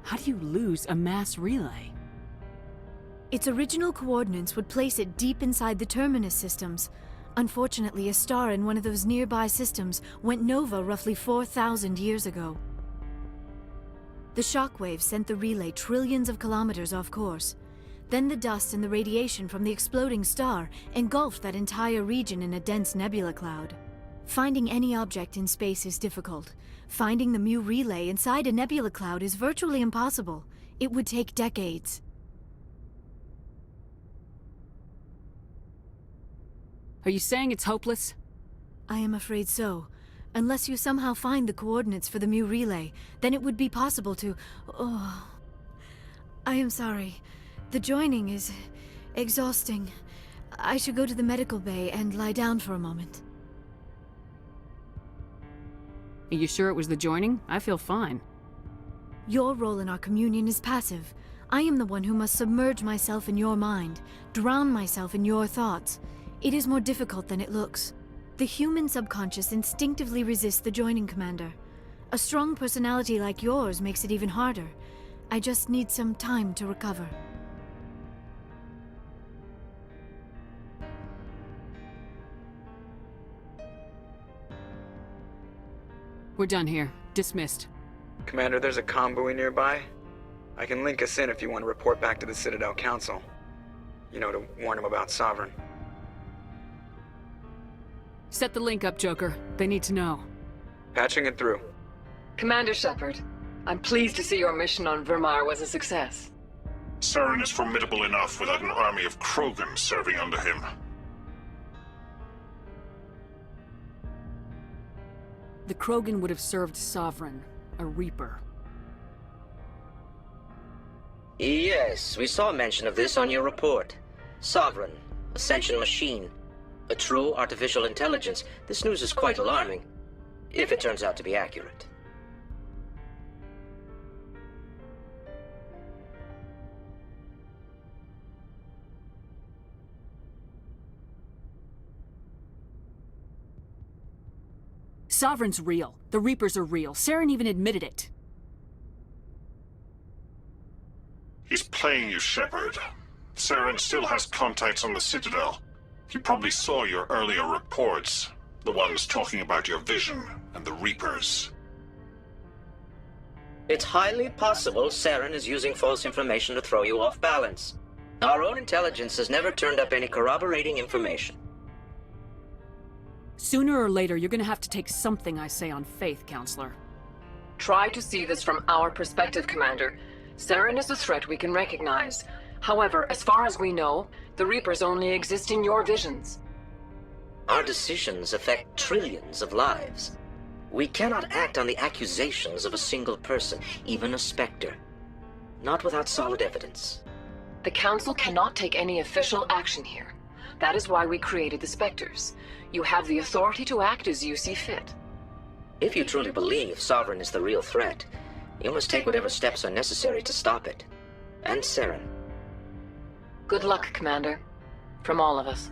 How do you lose a mass relay? Its original coordinates would place it deep inside the Terminus systems. Unfortunately, a star in one of those nearby systems went nova roughly 4,000 years ago. The shockwave sent the relay trillions of kilometers off course. Then the dust and the radiation from the exploding star engulfed that entire region in a dense nebula cloud. Finding any object in space is difficult. Finding the Mu relay inside a nebula cloud is virtually impossible. It would take decades. Are you saying it's hopeless? I am afraid so. Unless you somehow find the coordinates for the Mu relay, then it would be possible to... Oh... I am sorry. The joining is... exhausting. I should go to the medical bay and lie down for a moment. Are you sure it was the joining? I feel fine. Your role in our communion is passive. I am the one who must submerge myself in your mind, drown myself in your thoughts. It is more difficult than it looks. The human subconscious instinctively resists the joining, Commander. A strong personality like yours makes it even harder. I just need some time to recover. We're done here. Dismissed. Commander, there's a convoy nearby. I can link us in if you want to report back to the Citadel Council. You know, to warn them about Sovereign. Set the link up, Joker. They need to know. Patching it through. Commander Shepard, I'm pleased to see your mission on Virmire was a success. Saren is formidable enough without an army of Krogan serving under him. The Krogan would have served Sovereign, a Reaper. Yes, we saw mention of this on your report. Sovereign, Ascension machine, a true artificial intelligence. This news is quite alarming, if it turns out to be accurate. Sovereign's real. The Reapers are real. Saren even admitted it. He's playing you, Shepard. Saren still has contacts on the Citadel. He probably saw your earlier reports. The ones talking about your vision and the Reapers. It's highly possible Saren is using false information to throw you off balance. Our own intelligence has never turned up any corroborating information. Sooner or later, you're gonna have to take something I say on faith, Counselor. Try to see this from our perspective, Commander. Saren is a threat we can recognize. However, as far as we know, the Reapers only exist in your visions. Our decisions affect trillions of lives. We cannot act on the accusations of a single person, even a Spectre. Not without solid evidence. The Council cannot take any official action here. That is why we created the Spectres. You have the authority to act as you see fit. If you truly believe Sovereign is the real threat, you must take whatever steps are necessary to stop it. And Saren. Good luck, Commander. From all of us.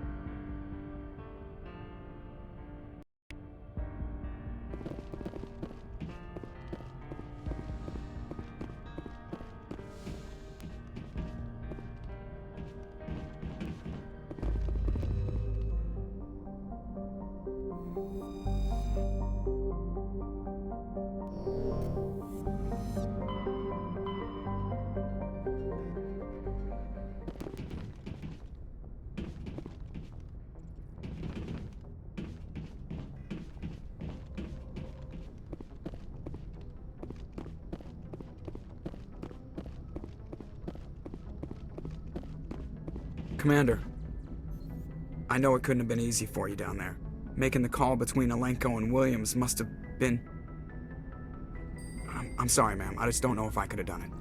Commander, I know it couldn't have been easy for you down there. Making the call between Alenko and Williams must have been... I'm sorry, ma'am. I just don't know if I could have done it.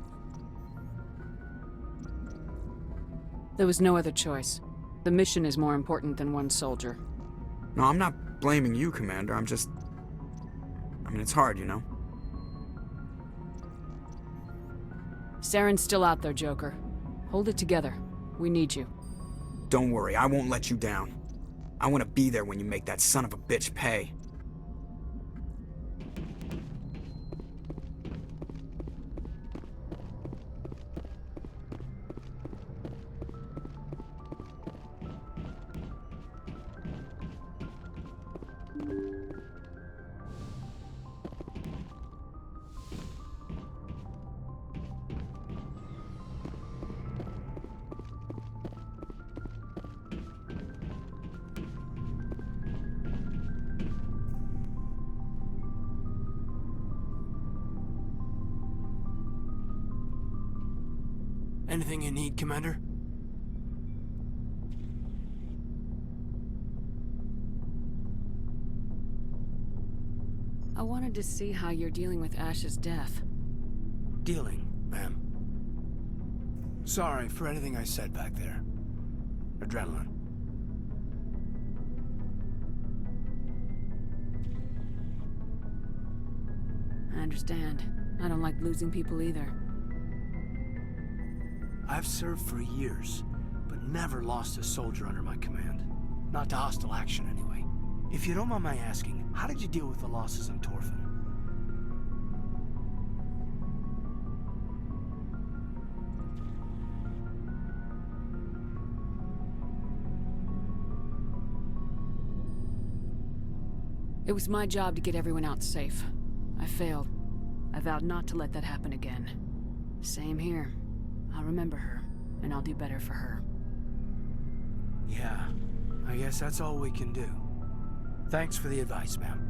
There was no other choice. The mission is more important than one soldier. No, I'm not blaming you, Commander. I'm just... I mean, it's hard, you know? Saren's still out there, Joker. Hold it together. We need you. Don't worry, I won't let you down. I want to be there when you make that son of a bitch pay. Anything you need, Commander? I wanted to see how you're dealing with Ash's death. Dealing, ma'am. Sorry for anything I said back there. Adrenaline. I understand. I don't like losing people either. I've served for years, but never lost a soldier under my command. Not to hostile action, anyway. If you don't mind my asking, how did you deal with the losses in Torfin? It was my job to get everyone out safe. I failed. I vowed not to let that happen again. Same here. I'll remember her, and I'll do better for her. Yeah, I guess that's all we can do. Thanks for the advice, ma'am.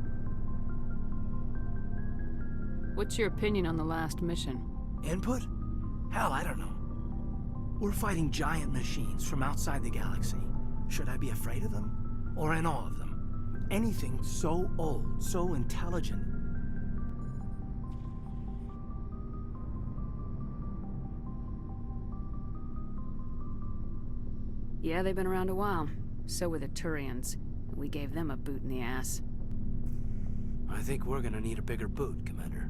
What's your opinion on the last mission? Input? Hell, I don't know. We're fighting giant machines from outside the galaxy. Should I be afraid of them? Or in awe of them? Anything so old, so intelligent. Yeah, they've been around a while. So were the Turians. We gave them a boot in the ass. I think we're gonna need a bigger boot, Commander.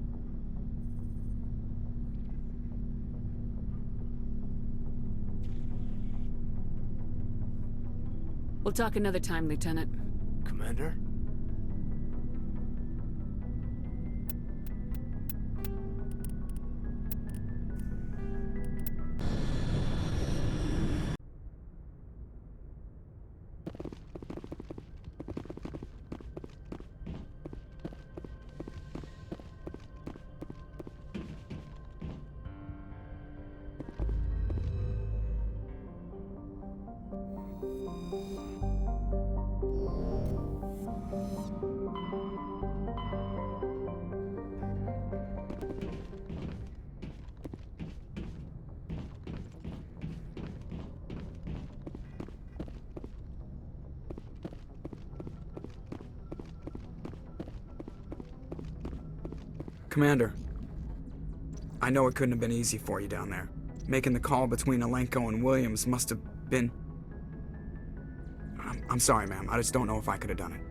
We'll talk another time, Lieutenant. Commander? Commander, I know it couldn't have been easy for you down there. Making the call between Alenko and Williams must have been... I'm sorry, ma'am. I just don't know if I could have done it.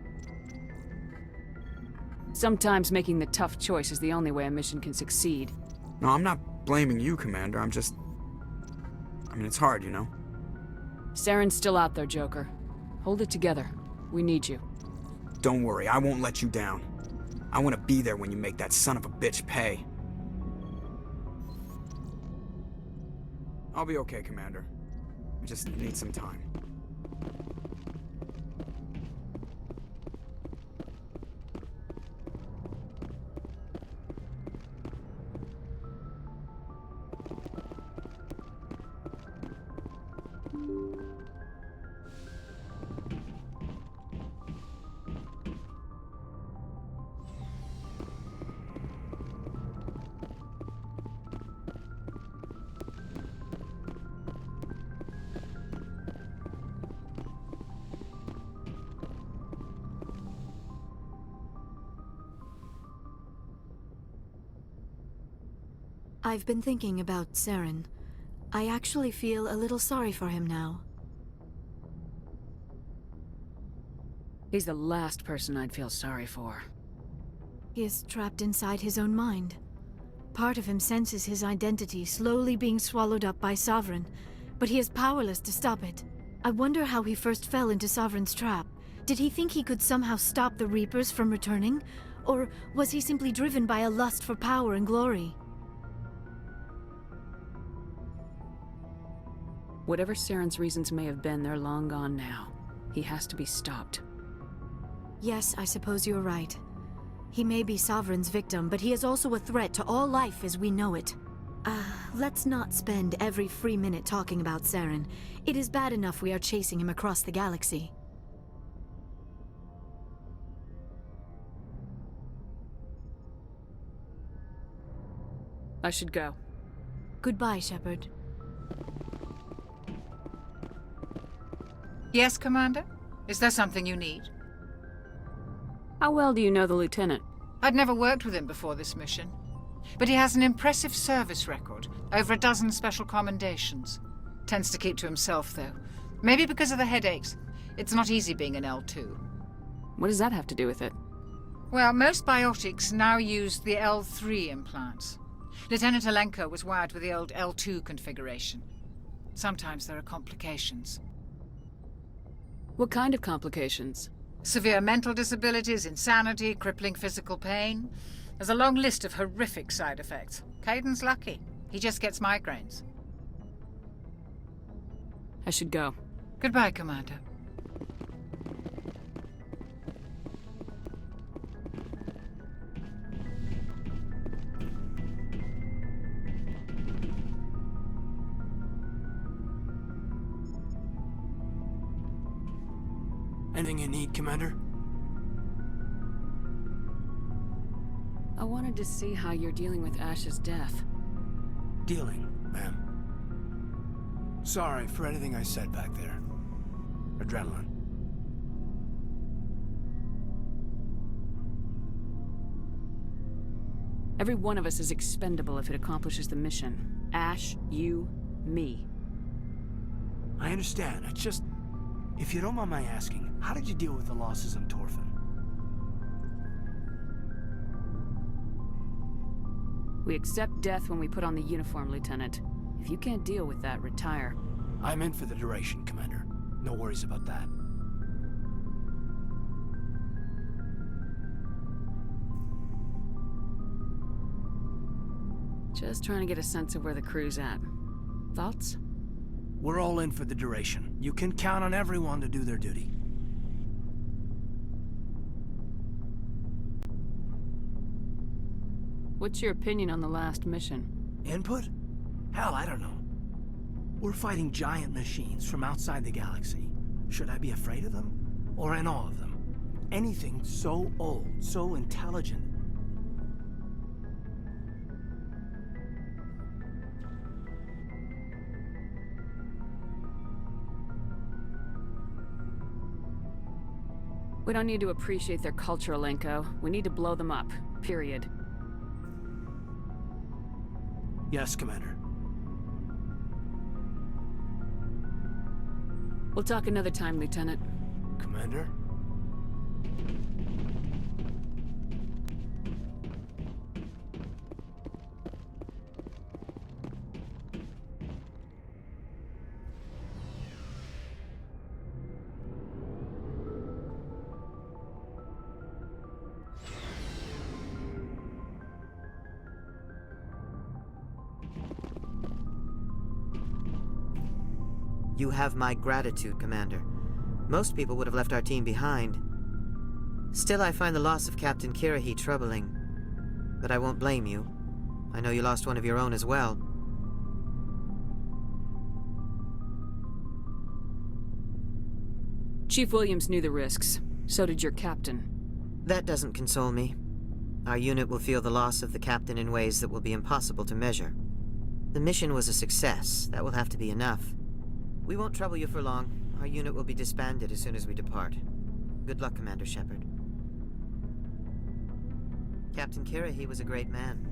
Sometimes making the tough choice is the only way a mission can succeed. No, I'm not blaming you, Commander. I'm just... I mean, it's hard, you know? Saren's still out there, Joker. Hold it together. We need you. Don't worry, I won't let you down. I want to be there when you make that son of a bitch pay. I'll be okay, Commander. I just need some time. I've been thinking about Saren. I actually feel a little sorry for him now. He's the last person I'd feel sorry for. He is trapped inside his own mind. Part of him senses his identity slowly being swallowed up by Sovereign, but he is powerless to stop it. I wonder how he first fell into Sovereign's trap. Did he think he could somehow stop the Reapers from returning? Or was he simply driven by a lust for power and glory? Whatever Saren's reasons may have been, they're long gone now. He has to be stopped. Yes, I suppose you're right. He may be Sovereign's victim, but he is also a threat to all life as we know it. Let's not spend every free minute talking about Saren. It is bad enough we are chasing him across the galaxy. I should go. Goodbye, Shepard. Yes, Commander? Is there something you need? How well do you know the Lieutenant? I'd never worked with him before this mission. But he has an impressive service record, over a dozen special commendations. Tends to keep to himself, though. Maybe because of the headaches. It's not easy being an L2. What does that have to do with it? Well, most biotics now use the L3 implants. Lieutenant Alenko was wired with the old L2 configuration. Sometimes there are complications. What kind of complications? Severe mental disabilities, insanity, crippling physical pain. There's a long list of horrific side effects. Kaidan's lucky. He just gets migraines. I should go. Goodbye, Commander. Anything you need, Commander? I wanted to see how you're dealing with Ash's death. Dealing, ma'am. Sorry for anything I said back there. Adrenaline. Every one of us is expendable if it accomplishes the mission. Ash, you, me. I understand. It's just... If you don't mind my asking, how did you deal with the losses on Torfin? We accept death when we put on the uniform, Lieutenant. If you can't deal with that, retire. I'm in for the duration, Commander. No worries about that. Just trying to get a sense of where the crew's at. Thoughts? We're all in for the duration. You can count on everyone to do their duty. What's your opinion on the last mission? Input? Hell, I don't know. We're fighting giant machines from outside the galaxy. Should I be afraid of them? Or in awe of them? Anything so old, so intelligent. We don't need to appreciate their culture, Alenko. We need to blow them up. Period. Yes, Commander. We'll talk another time, Lieutenant. Commander? You have my gratitude, Commander. Most people would have left our team behind. Still, I find the loss of Captain Kirahi troubling. But I won't blame you. I know you lost one of your own as well. Chief Williams knew the risks. So did your captain. That doesn't console me. Our unit will feel the loss of the captain in ways that will be impossible to measure. The mission was a success. That will have to be enough. We won't trouble you for long. Our unit will be disbanded as soon as we depart. Good luck, Commander Shepard. Captain Kirahi was a great man.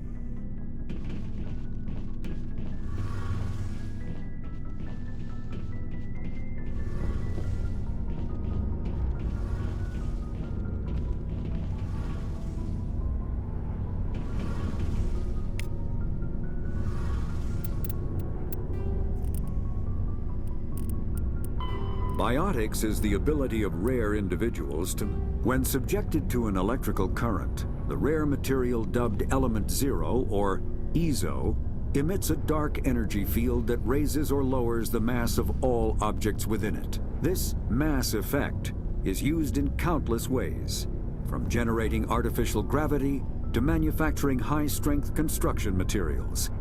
Biotics is the ability of rare individuals to... When subjected to an electrical current, the rare material dubbed Element Zero, or EZO, emits a dark energy field that raises or lowers the mass of all objects within it. This mass effect is used in countless ways, from generating artificial gravity to manufacturing high-strength construction materials.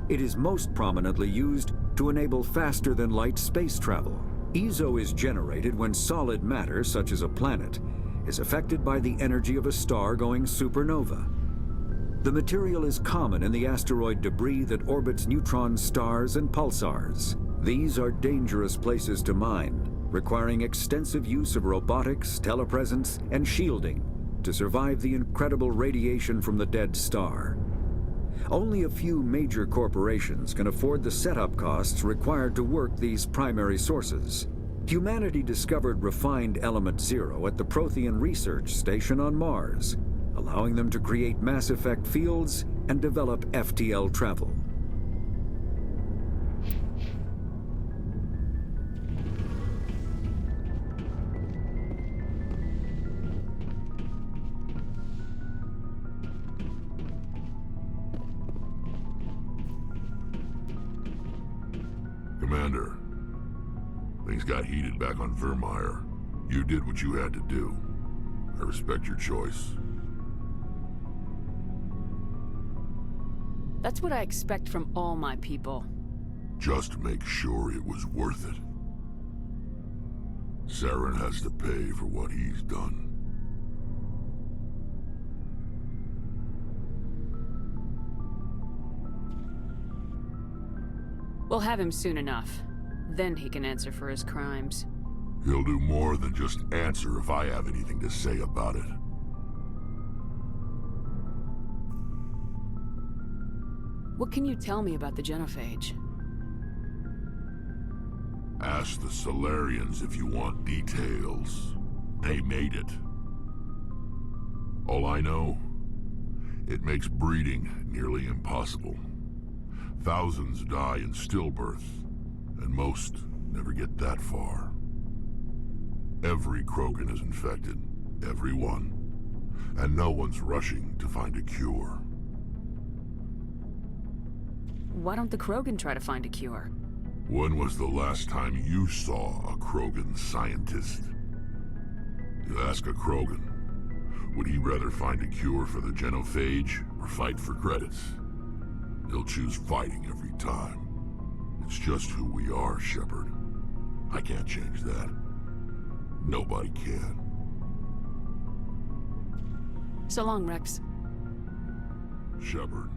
It is most prominently used to enable faster-than-light space travel. EZO is generated when solid matter, such as a planet, is affected by the energy of a star going supernova. The material is common in the asteroid debris that orbits neutron stars and pulsars. These are dangerous places to mine, requiring extensive use of robotics, telepresence, and shielding to survive the incredible radiation from the dead star. Only a few major corporations can afford the setup costs required to work these primary sources. Humanity discovered refined Element Zero at the Prothean Research Station on Mars, allowing them to create mass effect fields and develop FTL travel. Commander, things got heated back on Virmire. You did what you had to do. I respect your choice. That's what I expect from all my people. Just make sure it was worth it. Saren has to pay for what he's done. We'll have him soon enough. Then he can answer for his crimes. He'll do more than just answer if I have anything to say about it. What can you tell me about the genophage? Ask the Solarians if you want details. They made it. All I know, it makes breeding nearly impossible. Thousands die in stillbirth, and most never get that far. Every Krogan is infected, every one. And no one's rushing to find a cure. Why don't the Krogan try to find a cure? When was the last time you saw a Krogan scientist? You ask a Krogan, would he rather find a cure for the genophage or fight for credits? He'll choose fighting every time. It's just who we are, Shepard. I can't change that. Nobody can. So long, Wrex. Shepard.